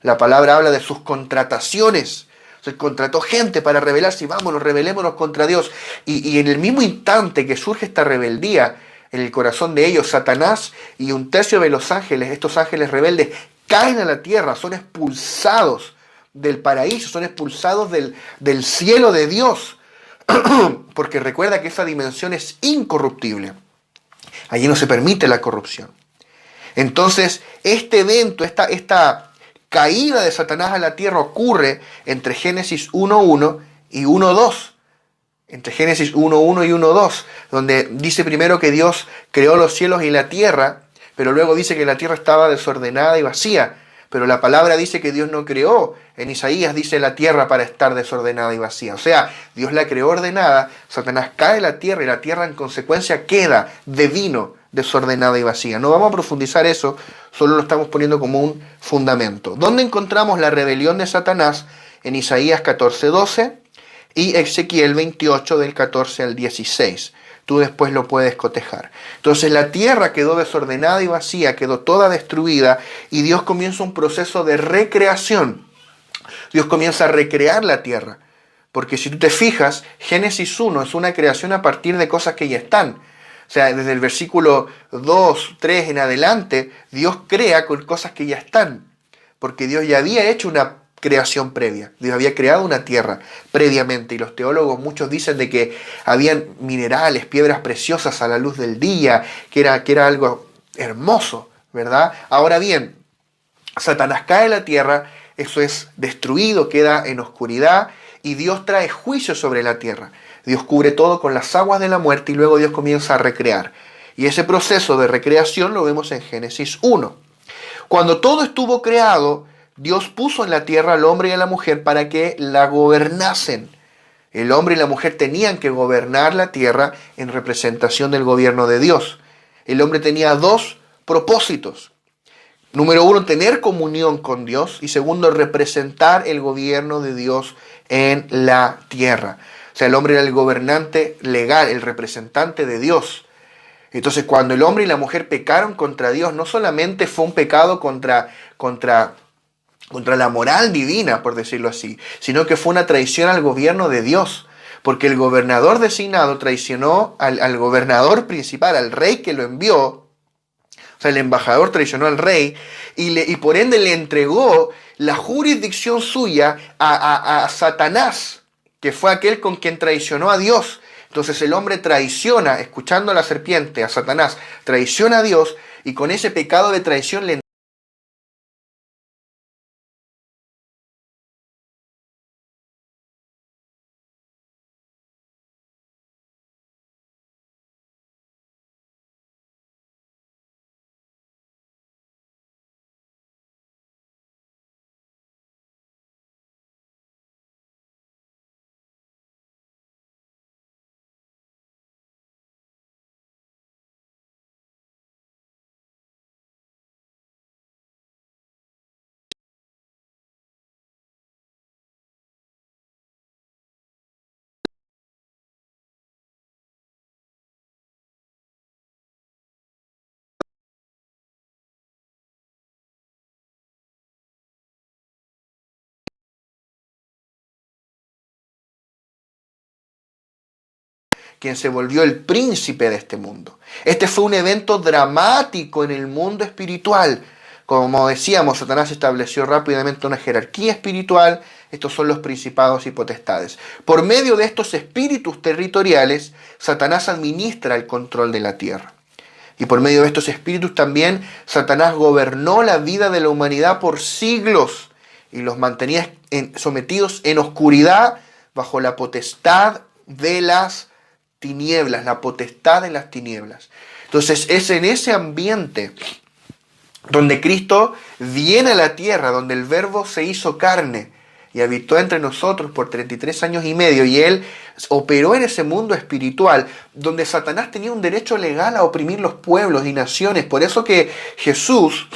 La palabra habla de sus contrataciones. Se contrató gente para rebelarse y vámonos, rebelémonos contra Dios. Y en el mismo instante que surge esta rebeldía en el corazón de ellos, Satanás y 1/3 de los ángeles, estos ángeles rebeldes, caen a la tierra, son expulsados del paraíso, son expulsados del cielo de Dios. Porque recuerda que esa dimensión es incorruptible. Allí no se permite la corrupción. Entonces, este evento, esta caída de Satanás a la tierra ocurre entre Génesis 1.1 y 1.2. Entre Génesis 1.1 y 1.2, donde dice primero que Dios creó los cielos y la tierra, pero luego dice que la tierra estaba desordenada y vacía. Pero la palabra dice que Dios no creó. En Isaías dice la tierra para estar desordenada y vacía. O sea, Dios la creó ordenada, Satanás cae en la tierra y la tierra en consecuencia queda de vino desordenada y vacía. No vamos a profundizar eso, solo lo estamos poniendo como un fundamento. ¿Dónde encontramos la rebelión de Satanás? En Isaías 14:12 y Ezequiel 28 del 14 al 16. Tú después lo puedes cotejar. Entonces la tierra quedó desordenada y vacía, quedó toda destruida y Dios comienza un proceso de recreación. Dios comienza a recrear la tierra. Porque si tú te fijas, Génesis 1 es una creación a partir de cosas que ya están. O sea, desde el versículo 2, 3 en adelante, Dios crea con cosas que ya están. Porque Dios ya había hecho una creación previa. Dios había creado una tierra previamente. Y los teólogos, muchos dicen de que habían minerales, piedras preciosas a la luz del día, que era algo hermoso, ¿verdad? Ahora bien, Satanás cae en la tierra, eso es destruido, queda en oscuridad, y Dios trae juicio sobre la tierra. Dios cubre todo con las aguas de la muerte y luego Dios comienza a recrear. Y ese proceso de recreación lo vemos en Génesis 1. Cuando todo estuvo creado, Dios puso en la tierra al hombre y a la mujer para que la gobernasen. El hombre y la mujer tenían que gobernar la tierra en representación del gobierno de Dios. El hombre tenía dos propósitos. Número 1, tener comunión con Dios. Y segundo, representar el gobierno de Dios en la tierra. O sea, el hombre era el gobernante legal, el representante de Dios. Entonces, cuando el hombre y la mujer pecaron contra Dios, no solamente fue un pecado contra la moral divina, por decirlo así, sino que fue una traición al gobierno de Dios. porque el gobernador designado traicionó al gobernador principal, al rey que lo envió. O sea, el embajador traicionó al rey y por ende le entregó la jurisdicción suya a Satanás, que fue aquel con quien traicionó a Dios. Entonces el hombre traiciona, escuchando a la serpiente, a Satanás, traiciona a Dios, y con ese pecado de traición le quien se volvió el príncipe de este mundo. Este fue un evento dramático en el mundo espiritual. Como decíamos, Satanás estableció rápidamente una jerarquía espiritual. Estos son los principados y potestades. Por medio de estos espíritus territoriales, Satanás administra el control de la tierra. Y por medio de estos espíritus también, Satanás gobernó la vida de la humanidad por siglos y los mantenía sometidos en oscuridad bajo la potestad de las tinieblas, la potestad de las tinieblas. Entonces es en ese ambiente donde Cristo viene a la tierra, donde el Verbo se hizo carne y habitó entre nosotros por 33 años y medio, y Él operó en ese mundo espiritual, donde Satanás tenía un derecho legal a oprimir los pueblos y naciones. Por eso que Jesús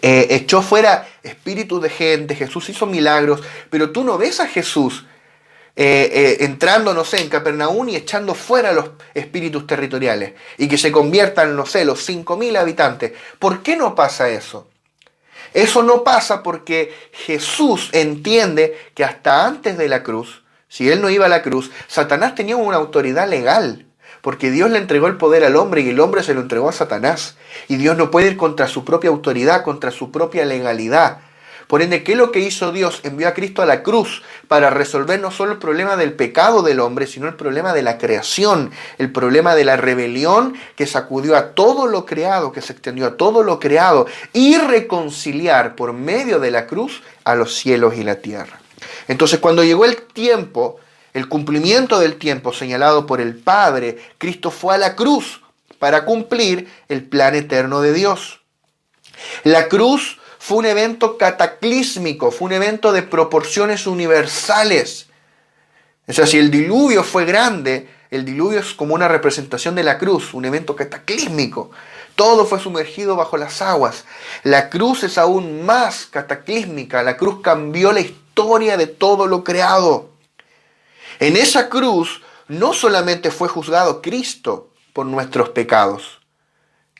echó fuera espíritus de gente, Jesús hizo milagros, pero tú no ves a Jesús entrando, no sé, en Capernaum y echando fuera los espíritus territoriales y que se conviertan, no sé, los 5.000 habitantes. ¿Por qué no pasa eso? Eso no pasa porque Jesús entiende que hasta antes de la cruz, si Él no iba a la cruz, Satanás tenía una autoridad legal, porque Dios le entregó el poder al hombre y el hombre se lo entregó a Satanás. Y Dios no puede ir contra su propia autoridad, contra su propia legalidad. Por ende, ¿qué es lo que hizo Dios? Envió a Cristo a la cruz para resolver no solo el problema del pecado del hombre, sino el problema de la creación, el problema de la rebelión que sacudió a todo lo creado, que se extendió a todo lo creado, y reconciliar por medio de la cruz a los cielos y la tierra. Entonces, cuando llegó el tiempo, el cumplimiento del tiempo señalado por el Padre, Cristo fue a la cruz para cumplir el plan eterno de Dios. La cruz fue un evento cataclísmico, fue un evento de proporciones universales. O sea, si el diluvio fue grande, el diluvio es como una representación de la cruz, un evento cataclísmico. Todo fue sumergido bajo las aguas. La cruz es aún más cataclísmica. La cruz cambió la historia de todo lo creado. En esa cruz no solamente fue juzgado Cristo por nuestros pecados,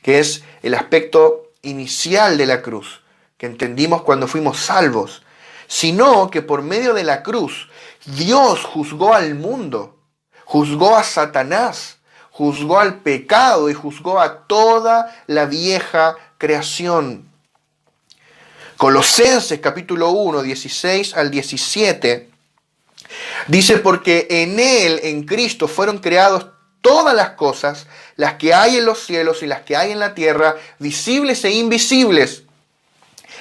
que es el aspecto inicial de la cruz, que entendimos cuando fuimos salvos, sino que por medio de la cruz Dios juzgó al mundo, juzgó a Satanás, juzgó al pecado y juzgó a toda la vieja creación. Colosenses capítulo 1, 16 al 17, dice: porque en Él, en Cristo, fueron creados todas las cosas, las que hay en los cielos y las que hay en la tierra, visibles e invisibles,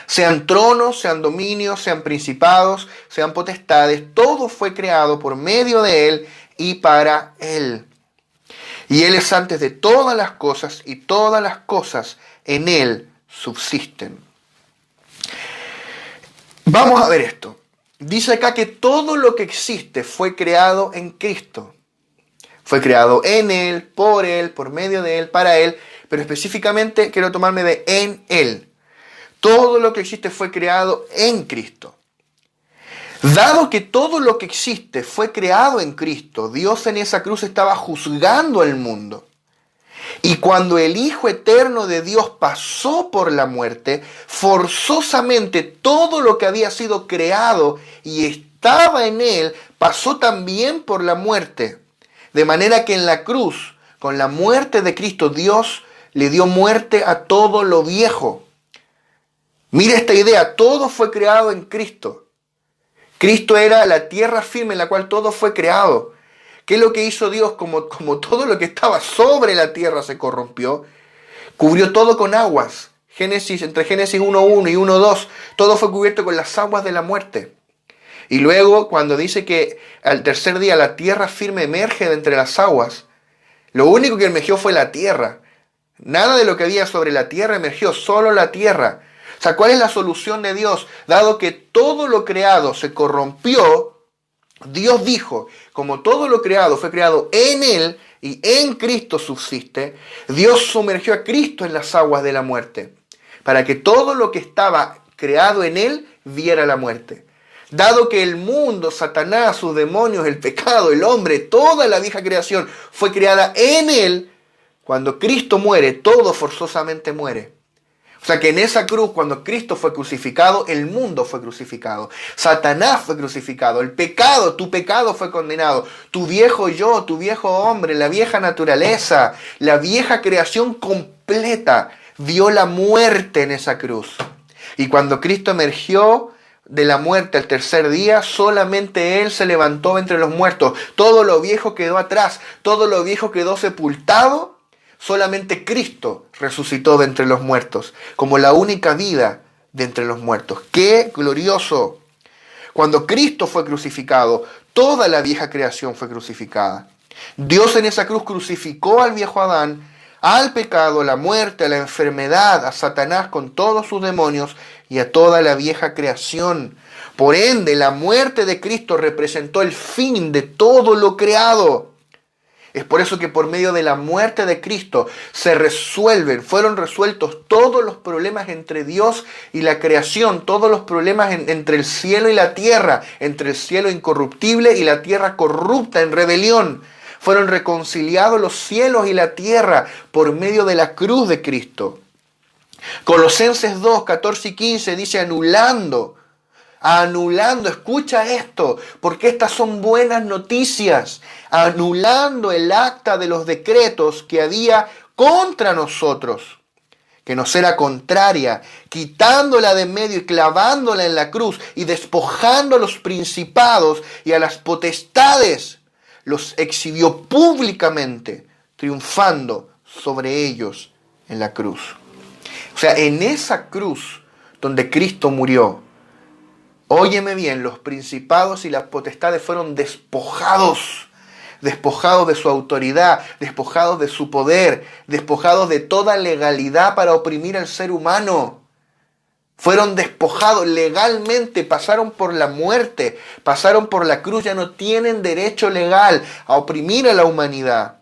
sean tronos, sean dominios, sean principados, sean potestades. Todo fue creado por medio de Él y para Él. Y Él es antes de todas las cosas, y todas las cosas en Él subsisten. Vamos a ver esto. Dice acá que todo lo que existe fue creado en Cristo. Fue creado en Él, por medio de Él, para Él, pero específicamente quiero tomarme de en Él. Todo lo que existe fue creado en Cristo. Dado que todo lo que existe fue creado en Cristo, Dios en esa cruz estaba juzgando al mundo. Y cuando el Hijo Eterno de Dios pasó por la muerte, forzosamente todo lo que había sido creado y estaba en él pasó también por la muerte. De manera que en la cruz, con la muerte de Cristo, Dios le dio muerte a todo lo viejo. Mira esta idea, todo fue creado en Cristo. Cristo era la tierra firme en la cual todo fue creado. ¿Qué es lo que hizo Dios? Como todo lo que estaba sobre la tierra se corrompió, cubrió todo con aguas. Entre Génesis 1.1 y 1.2, todo fue cubierto con las aguas de la muerte. Y luego, cuando dice que al tercer día la tierra firme emerge de entre las aguas, lo único que emergió fue la tierra. Nada de lo que había sobre la tierra emergió, solo la tierra. O sea, ¿cuál es la solución de Dios? Dado que todo lo creado se corrompió, Dios dijo, como todo lo creado fue creado en Él y en Cristo subsiste, Dios sumergió a Cristo en las aguas de la muerte, para que todo lo que estaba creado en Él viera la muerte. Dado que el mundo, Satanás, sus demonios, el pecado, el hombre, toda la vieja creación fue creada en Él, cuando Cristo muere, todo forzosamente muere. O sea que en esa cruz, cuando Cristo fue crucificado, el mundo fue crucificado. Satanás fue crucificado. El pecado, tu pecado fue condenado. Tu viejo yo, tu viejo hombre, la vieja naturaleza, la vieja creación completa vio la muerte en esa cruz. Y cuando Cristo emergió de la muerte al tercer día, solamente Él se levantó entre los muertos. Todo lo viejo quedó atrás, todo lo viejo quedó sepultado. Solamente Cristo resucitó de entre los muertos, como la única vida de entre los muertos. ¡Qué glorioso! Cuando Cristo fue crucificado, toda la vieja creación fue crucificada. Dios en esa cruz crucificó al viejo Adán, al pecado, a la muerte, a la enfermedad, a Satanás con todos sus demonios y a toda la vieja creación. Por ende, la muerte de Cristo representó el fin de todo lo creado. Es por eso que por medio de la muerte de Cristo fueron resueltos todos los problemas entre Dios y la creación, todos los problemas entre el cielo y la tierra, entre el cielo incorruptible y la tierra corrupta en rebelión. Fueron reconciliados los cielos y la tierra por medio de la cruz de Cristo. Colosenses 2, 14 y 15 dice anulando, escucha esto, porque estas son buenas noticias, anulando el acta de los decretos que había contra nosotros, que nos era contraria, quitándola de en medio y clavándola en la cruz y despojando a los principados y a las potestades, los exhibió públicamente, triunfando sobre ellos en la cruz. O sea, en esa cruz donde Cristo murió, óyeme bien, los principados y las potestades fueron despojados de su autoridad, despojados de su poder, despojados de toda legalidad para oprimir al ser humano. Fueron despojados legalmente, pasaron por la muerte, pasaron por la cruz, ya no tienen derecho legal a oprimir a la humanidad.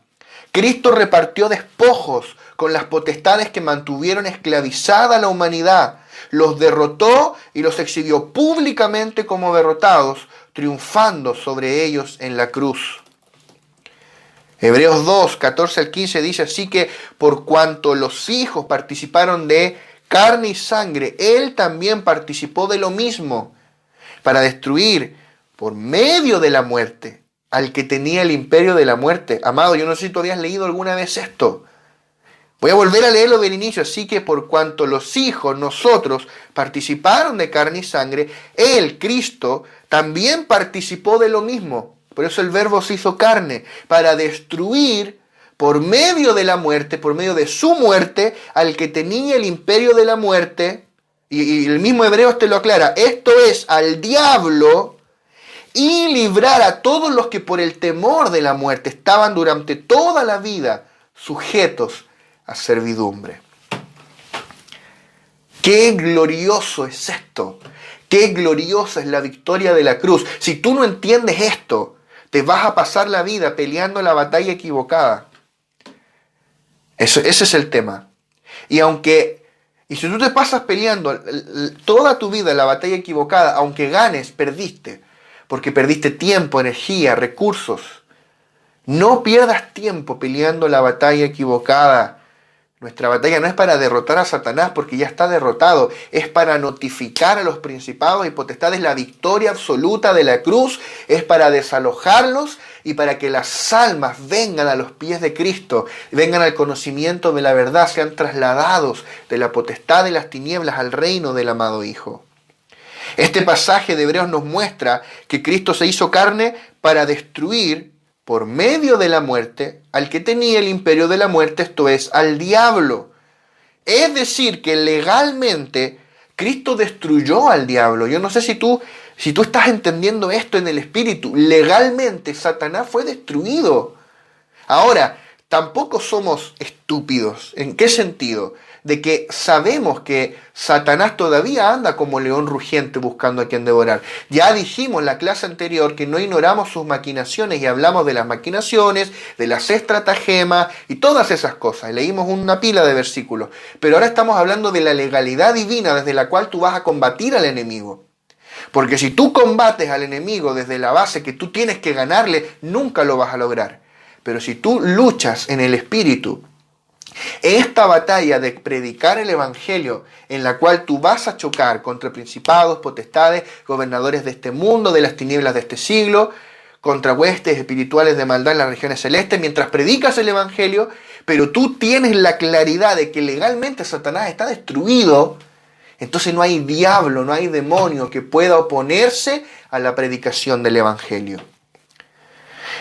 Cristo repartió despojos con las potestades que mantuvieron esclavizada a la humanidad. Los derrotó y los exhibió públicamente como derrotados, triunfando sobre ellos en la cruz. Hebreos 2, 14 al 15 dice así que por cuanto los hijos participaron de carne y sangre, Él también participó de lo mismo, para destruir por medio de la muerte al que tenía el imperio de la muerte. Amado, yo no sé si tú habías leído alguna vez esto. Voy a volver a leerlo del inicio. Así que por cuanto los hijos, nosotros, participaron de carne y sangre, Él, Cristo, también participó de lo mismo. Por eso el Verbo se hizo carne, para destruir por medio de la muerte, por medio de su muerte, al que tenía el imperio de la muerte. Y el mismo Hebreos te lo aclara. Esto es, al diablo, y librar a todos los que por el temor de la muerte estaban durante toda la vida sujetos a servidumbre. ¡Qué glorioso es esto! ¡Qué gloriosa es la victoria de la cruz! Si tú no entiendes esto, te vas a pasar la vida peleando la batalla equivocada. Ese es el tema. Y si tú te pasas peleando toda tu vida la batalla equivocada, aunque ganes, perdiste. Porque perdiste tiempo, energía, recursos. No pierdas tiempo peleando la batalla equivocada. Nuestra batalla no es para derrotar a Satanás porque ya está derrotado, es para notificar a los principados y potestades la victoria absoluta de la cruz, es para desalojarlos y para que las almas vengan a los pies de Cristo, vengan al conocimiento de la verdad, sean trasladados de la potestad de las tinieblas al reino del amado Hijo. Este pasaje de Hebreos nos muestra que Cristo se hizo carne para destruir por medio de la muerte al que tenía el imperio de la muerte, esto es, al diablo. Es decir, que legalmente Cristo destruyó al diablo. Yo no sé si tú estás entendiendo esto en el espíritu. Legalmente Satanás fue destruido. Ahora, tampoco somos estúpidos. ¿En qué sentido? De que sabemos que Satanás todavía anda como león rugiente buscando a quien devorar. Ya dijimos en la clase anterior que no ignoramos sus maquinaciones y hablamos de las maquinaciones, de las estratagemas y todas esas cosas. Leímos una pila de versículos. Pero ahora estamos hablando de la legalidad divina desde la cual tú vas a combatir al enemigo. Porque si tú combates al enemigo desde la base que tú tienes que ganarle, nunca lo vas a lograr. Pero si tú luchas en el espíritu, esta batalla de predicar el evangelio en la cual tú vas a chocar contra principados, potestades, gobernadores de este mundo, de las tinieblas de este siglo, contra huestes espirituales de maldad en las regiones celestes, mientras predicas el evangelio, pero tú tienes la claridad de que legalmente Satanás está destruido, entonces no hay diablo, no hay demonio que pueda oponerse a la predicación del evangelio.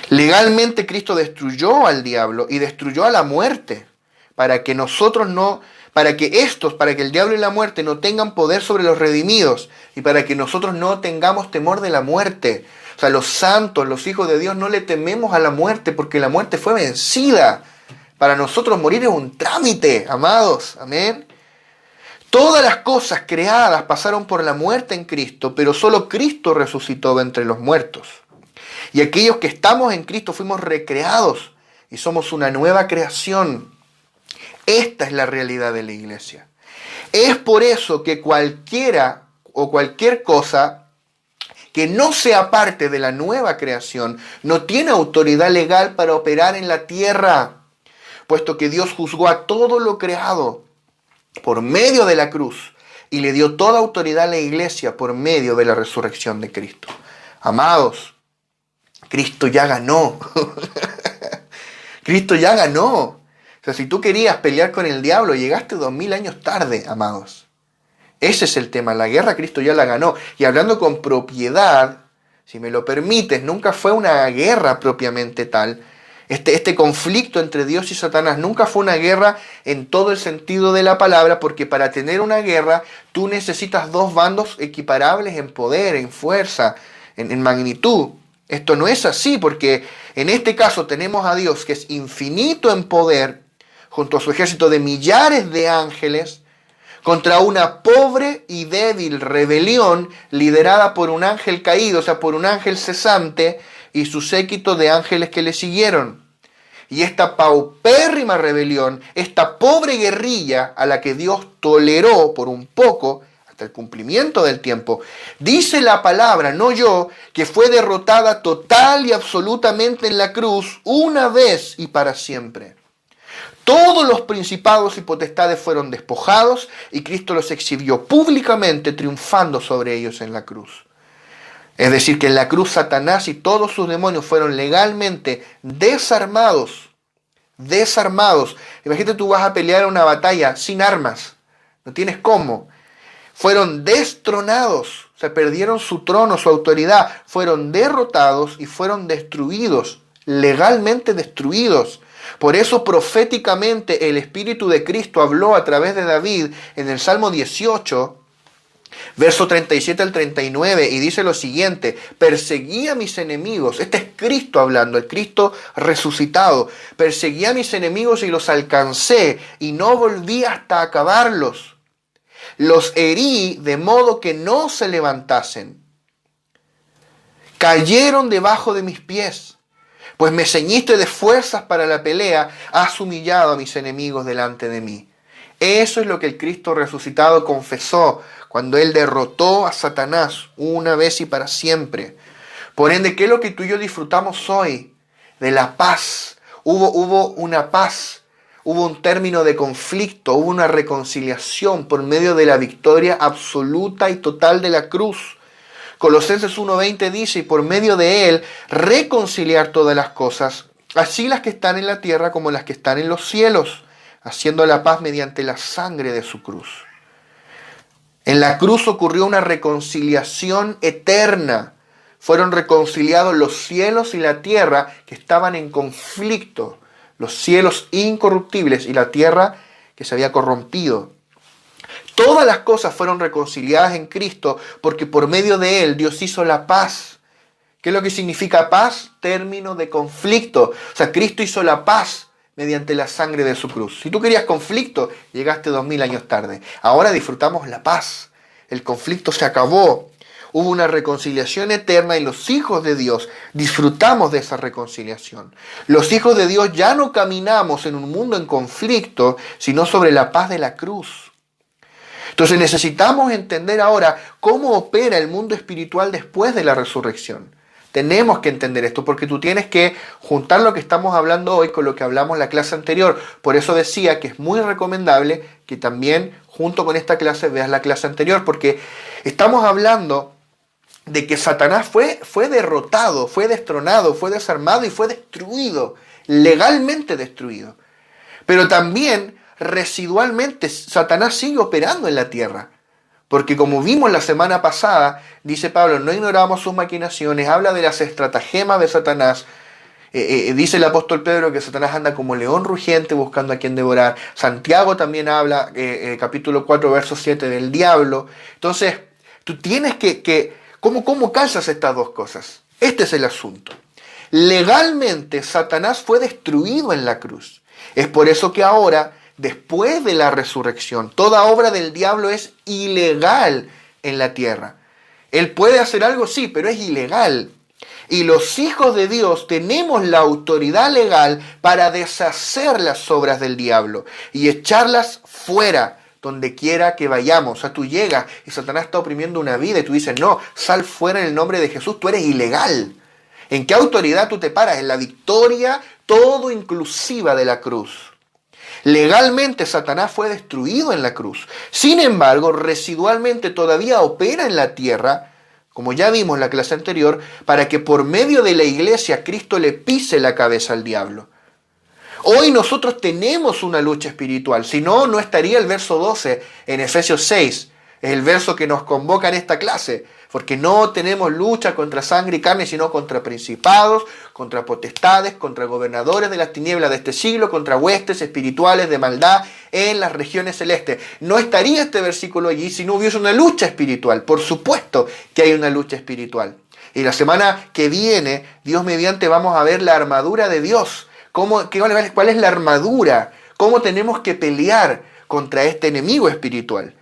Legalmente Cristo destruyó al diablo y destruyó a la muerte, para que el diablo y la muerte no tengan poder sobre los redimidos y para que nosotros no tengamos temor de la muerte. O sea, los santos, los hijos de Dios, no le tememos a la muerte porque la muerte fue vencida. Para nosotros morir es un trámite, amados. Amén. Todas las cosas creadas pasaron por la muerte en Cristo, pero solo Cristo resucitó de entre los muertos. Y aquellos que estamos en Cristo fuimos recreados y somos una nueva creación. Esta es la realidad de la iglesia. Es por eso que cualquiera o cualquier cosa que no sea parte de la nueva creación no tiene autoridad legal para operar en la tierra, puesto que Dios juzgó a todo lo creado por medio de la cruz y le dio toda autoridad a la iglesia por medio de la resurrección de Cristo. Amados, Cristo ya ganó. Cristo ya ganó. O sea, si tú querías pelear con el diablo, llegaste 2000 años tarde, amados. Ese es el tema. La guerra Cristo ya la ganó. Y hablando con propiedad, si me lo permites, nunca fue una guerra propiamente tal. Este conflicto entre Dios y Satanás nunca fue una guerra en todo el sentido de la palabra, porque para tener una guerra tú necesitas dos bandos equiparables en poder, en fuerza, en magnitud. Esto no es así, porque en este caso tenemos a Dios que es infinito en poder, junto a su ejército de millares de ángeles, contra una pobre y débil rebelión liderada por un ángel caído, o sea, por un ángel cesante y su séquito de ángeles que le siguieron. Y esta paupérrima rebelión, esta pobre guerrilla a la que Dios toleró por un poco, hasta el cumplimiento del tiempo, dice la palabra, no yo, que fue derrotada total y absolutamente en la cruz una vez y para siempre. Todos los principados y potestades fueron despojados y Cristo los exhibió públicamente triunfando sobre ellos en la cruz. Es decir, que en la cruz Satanás y todos sus demonios fueron legalmente desarmados. Desarmados. Imagínate, tú vas a pelear una batalla sin armas. No tienes cómo. Fueron destronados. O sea, perdieron su trono, su autoridad. Fueron derrotados y fueron destruidos. Legalmente destruidos. Por eso proféticamente el Espíritu de Cristo habló a través de David en el Salmo 18, verso 37 al 39, y dice lo siguiente: perseguí a mis enemigos. Este es Cristo hablando, el Cristo resucitado. Perseguí a mis enemigos y los alcancé, y no volví hasta acabarlos. Los herí de modo que no se levantasen. Cayeron debajo de mis pies. Pues me ceñiste de fuerzas para la pelea, has humillado a mis enemigos delante de mí. Eso es lo que el Cristo resucitado confesó cuando Él derrotó a Satanás una vez y para siempre. Por ende, ¿qué es lo que tú y yo disfrutamos hoy? De la paz. Hubo una paz, hubo un término de conflicto, hubo una reconciliación por medio de la victoria absoluta y total de la cruz. Colosenses 1:20 dice, y por medio de él reconciliar todas las cosas, así las que están en la tierra como las que están en los cielos, haciendo la paz mediante la sangre de su cruz. En la cruz ocurrió una reconciliación eterna. Fueron reconciliados los cielos y la tierra que estaban en conflicto. Los cielos incorruptibles y la tierra que se había corrompido. Todas las cosas fueron reconciliadas en Cristo porque por medio de él Dios hizo la paz. ¿Qué es lo que significa paz? Término de conflicto. O sea, Cristo hizo la paz mediante la sangre de su cruz. Si tú querías conflicto, llegaste 2000 años tarde. Ahora disfrutamos la paz. El conflicto se acabó. Hubo una reconciliación eterna y los hijos de Dios disfrutamos de esa reconciliación. Los hijos de Dios ya no caminamos en un mundo en conflicto, sino sobre la paz de la cruz. Entonces necesitamos entender ahora cómo opera el mundo espiritual después de la resurrección. Tenemos que entender esto porque tú tienes que juntar lo que estamos hablando hoy con lo que hablamos en la clase anterior. Por eso decía que es muy recomendable que también junto con esta clase veas la clase anterior, porque estamos hablando de que Satanás fue derrotado, fue destronado, fue desarmado y fue destruido, legalmente destruido. Pero también residualmente Satanás sigue operando en la tierra. Porque como vimos la semana pasada, dice Pablo, no ignoramos sus maquinaciones, habla de las estratagemas de Satanás. Dice el apóstol Pedro que Satanás anda como león rugiente buscando a quien devorar. Santiago también habla, capítulo 4, verso 7, del diablo. Entonces, tú tienes ¿cómo calzas estas dos cosas? Este es el asunto. Legalmente, Satanás fue destruido en la cruz. Es por eso que ahora, después de la resurrección, toda obra del diablo es ilegal en la tierra. Él puede hacer algo, sí, pero es ilegal. Y los hijos de Dios tenemos la autoridad legal para deshacer las obras del diablo y echarlas fuera donde quiera que vayamos. O sea, tú llegas y Satanás está oprimiendo una vida y tú dices, no, sal fuera en el nombre de Jesús, tú eres ilegal. ¿En qué autoridad tú te paras? En la victoria todo inclusiva de la cruz. Legalmente Satanás fue destruido en la cruz. Sin embargo, residualmente todavía opera en la tierra, como ya vimos en la clase anterior, para que por medio de la iglesia Cristo le pise la cabeza al diablo. Hoy nosotros tenemos una lucha espiritual, si no, no estaría el verso 12 en Efesios 6. Es el verso que nos convoca en esta clase, porque no tenemos lucha contra sangre y carne, sino contra principados, contra potestades, contra gobernadores de las tinieblas de este siglo, contra huestes espirituales de maldad en las regiones celestes. No estaría este versículo allí si no hubiese una lucha espiritual. Por supuesto que hay una lucha espiritual. Y la semana que viene, Dios mediante, vamos a ver la armadura de Dios. ¿Cuál es la armadura? ¿Cómo tenemos que pelear contra este enemigo espiritual?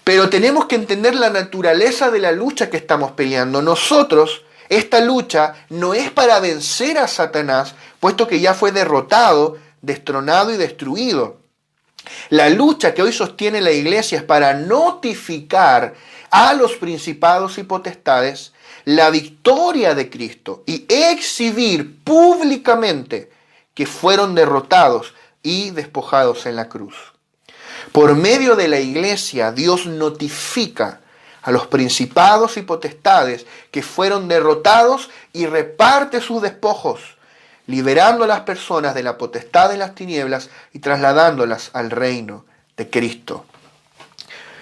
Pero tenemos que entender la naturaleza de la lucha que estamos peleando. Nosotros, esta lucha no es para vencer a Satanás, puesto que ya fue derrotado, destronado y destruido. La lucha que hoy sostiene la iglesia es para notificar a los principados y potestades la victoria de Cristo y exhibir públicamente que fueron derrotados y despojados en la cruz. Por medio de la iglesia, Dios notifica a los principados y potestades que fueron derrotados y reparte sus despojos, liberando a las personas de la potestad de las tinieblas y trasladándolas al reino de Cristo.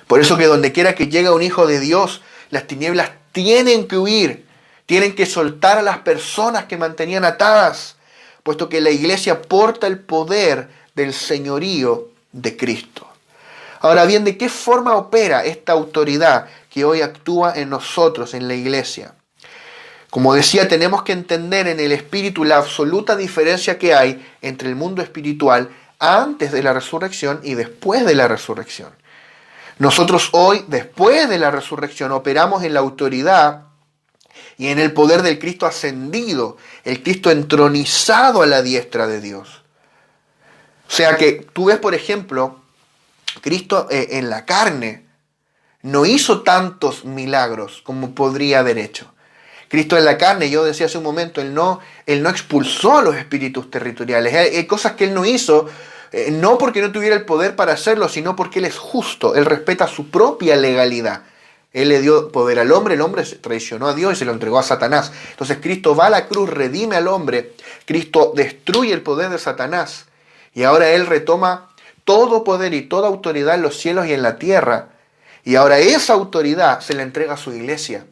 Por eso que donde quiera que llegue un hijo de Dios, las tinieblas tienen que huir, tienen que soltar a las personas que mantenían atadas, puesto que la iglesia porta el poder del señorío de Cristo. Ahora bien, ¿de qué forma opera esta autoridad que hoy actúa en nosotros, en la iglesia? Como decía, tenemos que entender en el espíritu la absoluta diferencia que hay entre el mundo espiritual antes de la resurrección y después de la resurrección. Nosotros hoy, después de la resurrección, operamos en la autoridad y en el poder del Cristo ascendido, el Cristo entronizado a la diestra de Dios. O sea que tú ves, por ejemplo, Cristo en la carne no hizo tantos milagros como podría haber hecho. Cristo en la carne, yo decía hace un momento, Él no expulsó a los espíritus territoriales. Hay cosas que Él no hizo No porque no tuviera el poder para hacerlo, sino porque Él es justo. Él respeta su propia legalidad. Él le dio poder al hombre, el hombre traicionó a Dios y se lo entregó a Satanás. Entonces Cristo va a la cruz, redime al hombre, Cristo destruye el poder de Satanás y ahora Él retoma todo poder y toda autoridad en los cielos y en la tierra. Y ahora esa autoridad se la entrega a su iglesia.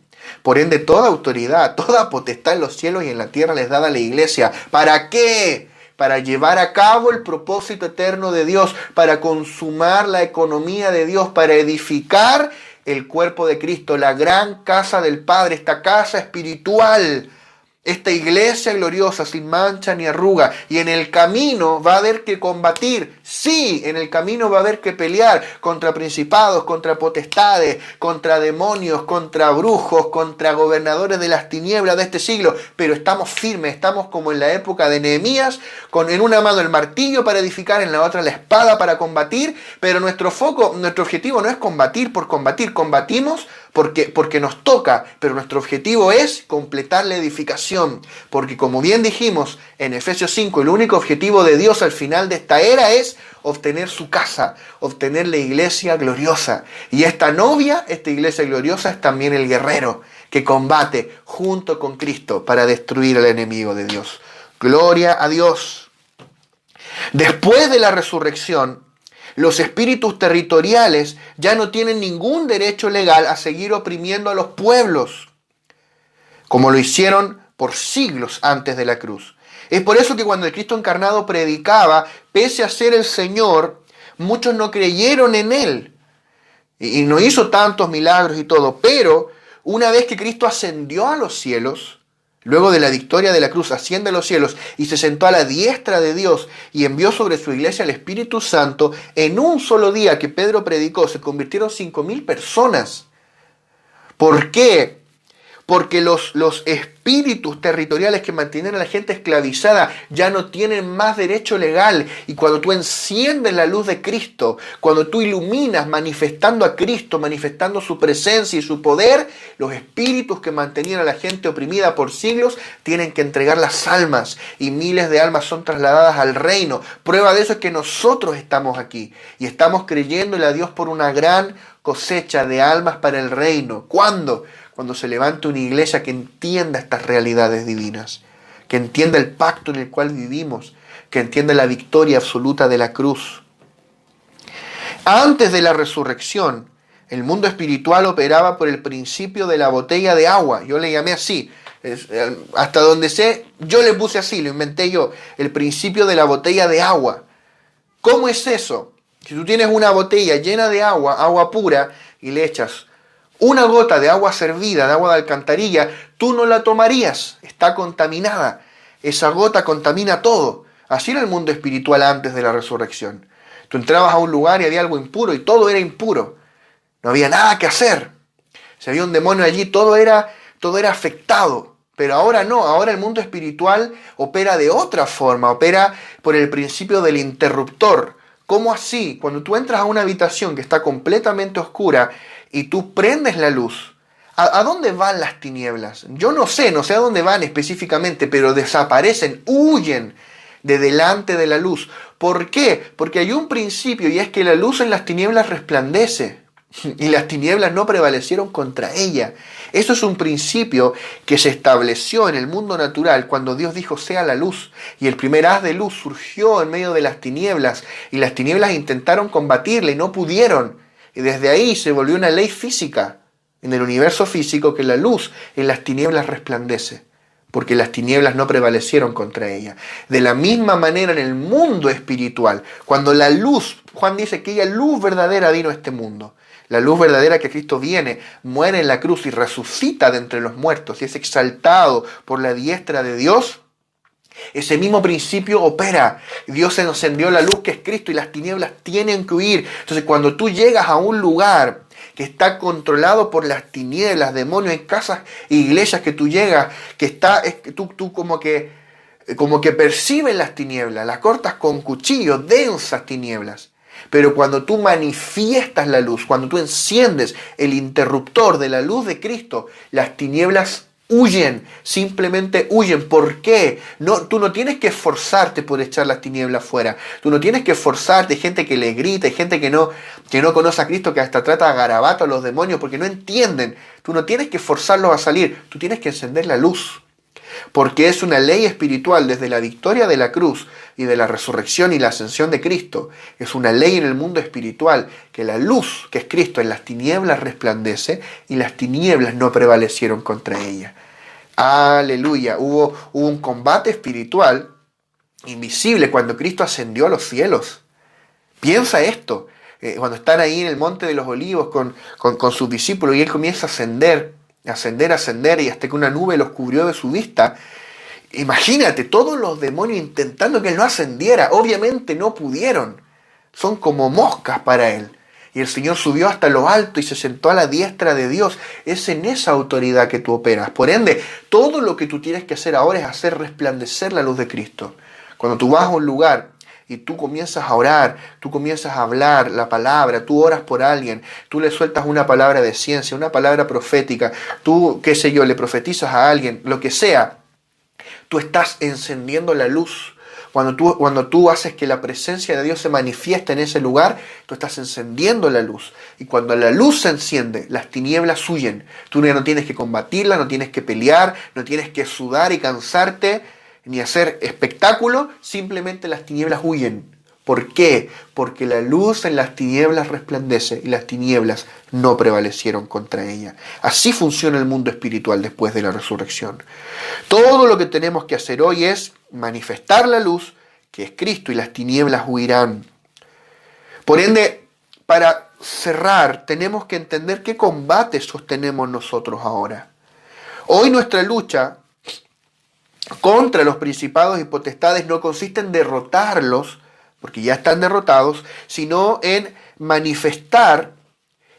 Por ende, toda autoridad, toda potestad en los cielos y en la tierra les dada a la iglesia. ¿Para qué? Para llevar a cabo el propósito eterno de Dios, para consumar la economía de Dios, para edificar el cuerpo de Cristo, la gran casa del Padre, esta casa espiritual, esta iglesia gloriosa, sin mancha ni arruga. Y en el camino va a haber que combatir, sí, en el camino va a haber que pelear contra principados, contra potestades, contra demonios, contra brujos, contra gobernadores de las tinieblas de este siglo. Pero estamos firmes, estamos como en la época de Nehemías, con en una mano el martillo para edificar, en la otra la espada para combatir. Pero nuestro foco, nuestro objetivo no es combatir por combatir, combatimos porque nos toca, pero nuestro objetivo es completar la edificación, porque como bien dijimos en Efesios 5, el único objetivo de Dios al final de esta era es obtener su casa, obtener la iglesia gloriosa. Y esta novia, esta iglesia gloriosa, es también el guerrero que combate junto con Cristo para destruir al enemigo de Dios. Gloria a Dios. Después de la resurrección, los espíritus territoriales ya no tienen ningún derecho legal a seguir oprimiendo a los pueblos, como lo hicieron por siglos antes de la cruz. Es por eso que cuando el Cristo encarnado predicaba, pese a ser el Señor, muchos no creyeron en Él. Y no hizo tantos milagros y todo, pero una vez que Cristo ascendió a los cielos, luego de la victoria de la cruz, asciende a los cielos y se sentó a la diestra de Dios y envió sobre su iglesia al Espíritu Santo, en un solo día que Pedro predicó, se convirtieron 5.000 personas. ¿Por qué? Porque los espíritus territoriales que mantienen a la gente esclavizada ya no tienen más derecho legal. Y cuando tú enciendes la luz de Cristo, cuando tú iluminas manifestando a Cristo, manifestando su presencia y su poder, los espíritus que mantenían a la gente oprimida por siglos tienen que entregar las almas y miles de almas son trasladadas al reino. Prueba de eso es que nosotros estamos aquí y estamos creyéndole a Dios por una gran cosecha de almas para el reino. ¿Cuándo? Cuando se levante una iglesia que entienda estas realidades divinas, que entienda el pacto en el cual vivimos, que entienda la victoria absoluta de la cruz. Antes de la resurrección, el mundo espiritual operaba por el principio de la botella de agua. Yo le llamé así. Hasta donde sé, yo le puse así, lo inventé yo. El principio de la botella de agua. ¿Cómo es eso? Si tú tienes una botella llena de agua, agua pura, y le echas una gota de agua servida, de agua de alcantarilla, tú no la tomarías, está contaminada. Esa gota contamina todo. Así era el mundo espiritual antes de la resurrección. Tú entrabas a un lugar y había algo impuro y todo era impuro. No había nada que hacer. Si había un demonio allí, todo era afectado. Pero ahora no, ahora el mundo espiritual opera de otra forma, opera por el principio del interruptor. ¿Cómo así? Cuando tú entras a una habitación que está completamente oscura y tú prendes la luz, ¿a dónde van las tinieblas? Yo no sé a dónde van específicamente, pero desaparecen, huyen de delante de la luz. ¿Por qué? Porque hay un principio y es que la luz en las tinieblas resplandece y las tinieblas no prevalecieron contra ella. Eso es un principio que se estableció en el mundo natural cuando Dios dijo sea la luz y el primer haz de luz surgió en medio de las tinieblas y las tinieblas intentaron combatirla y no pudieron. Y desde ahí se volvió una ley física en el universo físico que la luz en las tinieblas resplandece, porque las tinieblas no prevalecieron contra ella. De la misma manera en el mundo espiritual, cuando la luz, Juan dice que ella luz verdadera vino a este mundo, la luz verdadera que Cristo viene, muere en la cruz y resucita de entre los muertos y es exaltado por la diestra de Dios. Ese mismo principio opera. Dios encendió la luz que es Cristo y las tinieblas tienen que huir. Entonces cuando tú llegas a un lugar que está controlado por las tinieblas, demonios, en casas e iglesias que tú llegas, tú como que percibes las tinieblas, las cortas con cuchillos, densas tinieblas. Pero cuando tú manifiestas la luz, cuando tú enciendes el interruptor de la luz de Cristo, las tinieblas huyen, simplemente huyen. ¿Por qué? No, tú no tienes que esforzarte por echar las tinieblas fuera. Tú no tienes que esforzarte. Hay gente que le grita, hay gente que no conoce a Cristo, que hasta trata a garabato a los demonios porque no entienden. Tú no tienes que forzarlos a salir. Tú tienes que encender la luz. Porque es una ley espiritual desde la victoria de la cruz y de la resurrección y la ascensión de Cristo. Es una ley en el mundo espiritual que la luz, que es Cristo, en las tinieblas resplandece y las tinieblas no prevalecieron contra ella. Aleluya. Hubo un combate espiritual invisible cuando Cristo ascendió a los cielos. Piensa esto. Cuando están ahí en el monte de los olivos con sus discípulos y Él comienza a ascender, y hasta que una nube los cubrió de su vista. Imagínate, todos los demonios intentando que Él no ascendiera. Obviamente no pudieron. Son como moscas para Él. Y el Señor subió hasta lo alto y se sentó a la diestra de Dios. Es en esa autoridad que tú operas. Por ende, todo lo que tú tienes que hacer ahora es hacer resplandecer la luz de Cristo. Cuando tú vas a un lugar y tú comienzas a orar, tú comienzas a hablar la palabra, tú oras por alguien, tú le sueltas una palabra de ciencia, una palabra profética, tú, qué sé yo, le profetizas a alguien, lo que sea, tú estás encendiendo la luz. Cuando tú haces que la presencia de Dios se manifieste en ese lugar, tú estás encendiendo la luz. Y cuando la luz se enciende, las tinieblas huyen. Tú ya no tienes que combatirla, no tienes que pelear, no tienes que sudar y cansarte, ni hacer espectáculo, simplemente las tinieblas huyen. ¿Por qué? Porque la luz en las tinieblas resplandece y las tinieblas no prevalecieron contra ella. Así funciona el mundo espiritual después de la resurrección. Todo lo que tenemos que hacer hoy es manifestar la luz, que es Cristo, y las tinieblas huirán. Por ende, para cerrar, tenemos que entender qué combate sostenemos nosotros ahora. Hoy nuestra lucha contra los principados y potestades no consiste en derrotarlos, porque ya están derrotados, sino en manifestar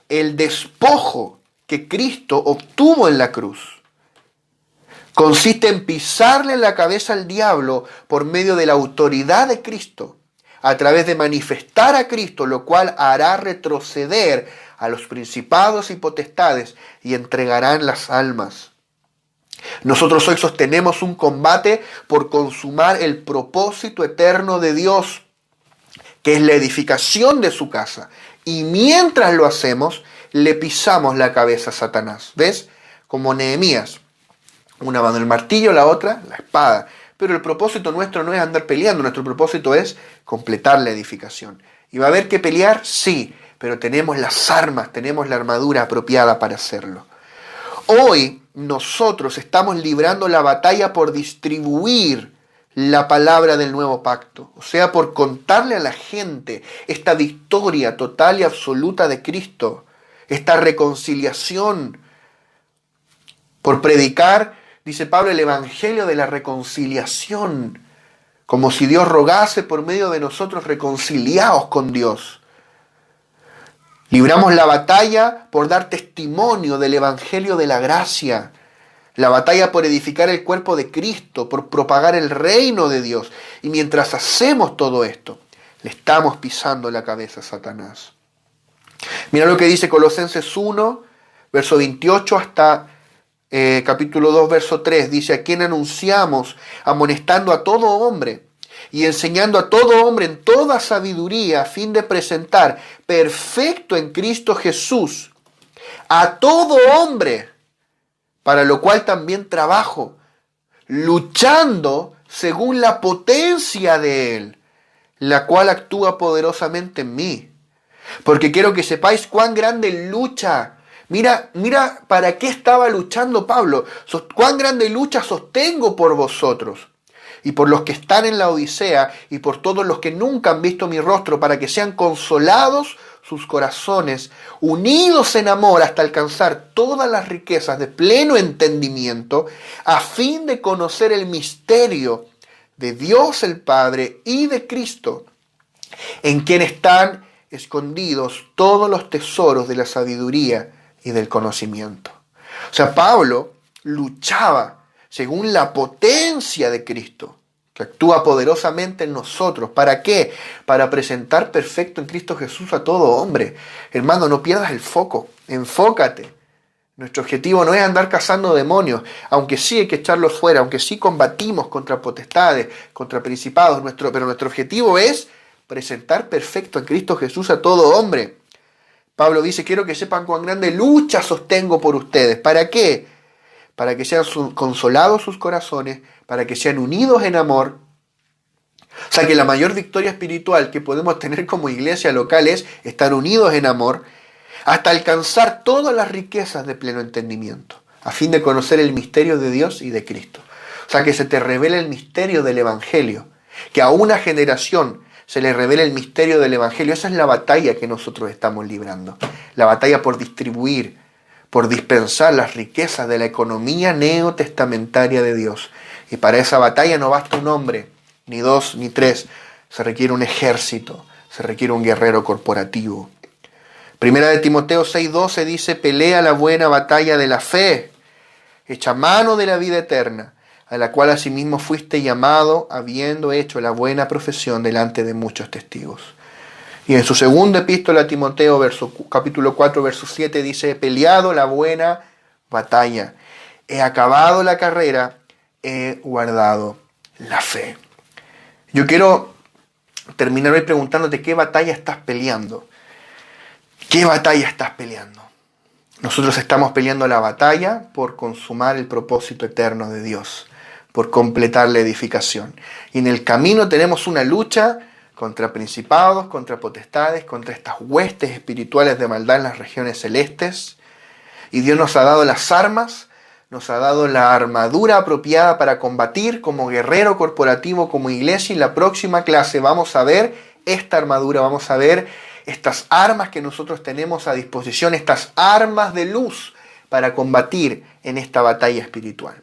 el despojo que Cristo obtuvo en la cruz. Consiste en pisarle la cabeza al diablo por medio de la autoridad de Cristo, a través de manifestar a Cristo, lo cual hará retroceder a los principados y potestades y entregarán las almas. Nosotros hoy sostenemos un combate por consumar el propósito eterno de Dios, que es la edificación de su casa. Y mientras lo hacemos, le pisamos la cabeza a Satanás. ¿Ves? Como Nehemías. Una mano el martillo, la otra la espada. Pero el propósito nuestro no es andar peleando, nuestro propósito es completar la edificación. ¿Y va a haber que pelear? Sí, pero tenemos las armas, tenemos la armadura apropiada para hacerlo. Hoy nosotros estamos librando la batalla por distribuir la palabra del nuevo pacto, o sea, por contarle a la gente esta victoria total y absoluta de Cristo, esta reconciliación, por predicar, dice Pablo, el evangelio de la reconciliación, como si Dios rogase por medio de nosotros reconciliados con Dios. Libramos la batalla por dar testimonio del evangelio de la gracia, la batalla por edificar el cuerpo de Cristo, por propagar el reino de Dios. Y mientras hacemos todo esto, le estamos pisando la cabeza a Satanás. Mira lo que dice Colosenses 1, verso 28 hasta capítulo 2, verso 3. Dice, a quien anunciamos, amonestando a todo hombre y enseñando a todo hombre en toda sabiduría, a fin de presentar perfecto en Cristo Jesús a todo hombre, para lo cual también trabajo, luchando según la potencia de Él, la cual actúa poderosamente en mí. Porque quiero que sepáis cuán grande lucha. Mira para qué estaba luchando Pablo. Cuán grande lucha sostengo por vosotros y por los que están en la Odisea y por todos los que nunca han visto mi rostro, para que sean consolados sus corazones, unidos en amor hasta alcanzar todas las riquezas de pleno entendimiento, a fin de conocer el misterio de Dios el Padre y de Cristo, en quien están escondidos todos los tesoros de la sabiduría y del conocimiento. O sea, Pablo luchaba según la potencia de Cristo, que actúa poderosamente en nosotros. ¿Para qué? Para presentar perfecto en Cristo Jesús a todo hombre. Hermano, no pierdas el foco, enfócate. Nuestro objetivo no es andar cazando demonios, aunque sí hay que echarlos fuera, aunque sí combatimos contra potestades, contra principados, pero nuestro objetivo es presentar perfecto a Cristo Jesús a todo hombre. Pablo dice, quiero que sepan cuán grande lucha sostengo por ustedes. ¿Para qué? Para que sean consolados sus corazones, para que sean unidos en amor. O sea que la mayor victoria espiritual que podemos tener como iglesia local es estar unidos en amor, hasta alcanzar todas las riquezas de pleno entendimiento, a fin de conocer el misterio de Dios y de Cristo. O sea, que se te revele el misterio del Evangelio, que a una generación se le revele el misterio del Evangelio. Esa es la batalla que nosotros estamos librando, la batalla por distribuir, por dispensar las riquezas de la economía neotestamentaria de Dios. Y para esa batalla no basta un hombre, ni dos, ni tres, se requiere un ejército, se requiere un guerrero corporativo. Primera de Timoteo 6:12 dice, pelea la buena batalla de la fe, echa mano de la vida eterna, a la cual asimismo fuiste llamado, habiendo hecho la buena profesión delante de muchos testigos. Y en su segunda epístola a Timoteo, capítulo 4, verso 7, dice, he peleado la buena batalla, he acabado la carrera, he guardado la fe. Yo quiero terminar hoy preguntándote qué batalla estás peleando. ¿Qué batalla estás peleando? Nosotros estamos peleando la batalla por consumar el propósito eterno de Dios, por completar la edificación. Y en el camino tenemos una lucha contra principados, contra potestades, contra estas huestes espirituales de maldad en las regiones celestes. Y Dios nos ha dado las armas, nos ha dado la armadura apropiada para combatir como guerrero corporativo, como iglesia. Y en la próxima clase vamos a ver esta armadura, vamos a ver estas armas que nosotros tenemos a disposición, estas armas de luz para combatir en esta batalla espiritual.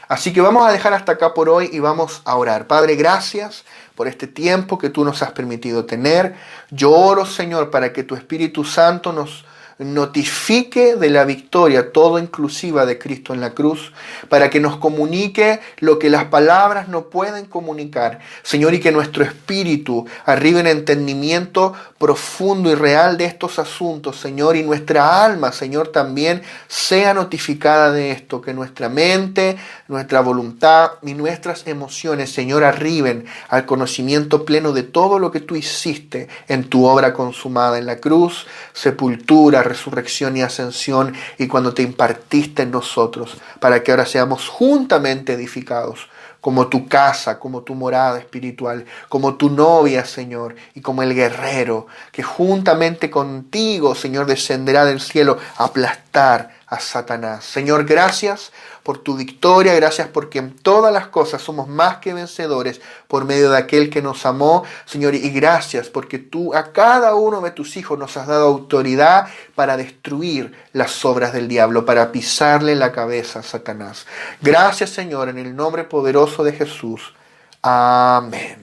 Así que vamos a dejar hasta acá por hoy y vamos a orar. Padre, gracias por este tiempo que tú nos has permitido tener. Yo oro, Señor, para que tu Espíritu Santo nos notifique de la victoria todo inclusiva de Cristo en la cruz, para que nos comunique lo que las palabras no pueden comunicar, Señor, y que nuestro espíritu arribe en entendimiento profundo y real de estos asuntos, Señor, y nuestra alma, Señor, también sea notificada de esto, que nuestra mente, nuestra voluntad y nuestras emociones, Señor, arriben al conocimiento pleno de todo lo que tú hiciste en tu obra consumada en la cruz, sepultura, resurrección y ascensión, y cuando te impartiste en nosotros, para que ahora seamos juntamente edificados como tu casa, como tu morada espiritual, como tu novia, Señor, y como el guerrero que juntamente contigo, Señor, descenderá del cielo a aplastar a Satanás. Señor, gracias por tu victoria, gracias porque en todas las cosas somos más que vencedores por medio de aquel que nos amó, Señor, y gracias porque tú a cada uno de tus hijos nos has dado autoridad para destruir las obras del diablo, para pisarle la cabeza a Satanás. Gracias, Señor, en el nombre poderoso de Jesús. Amén.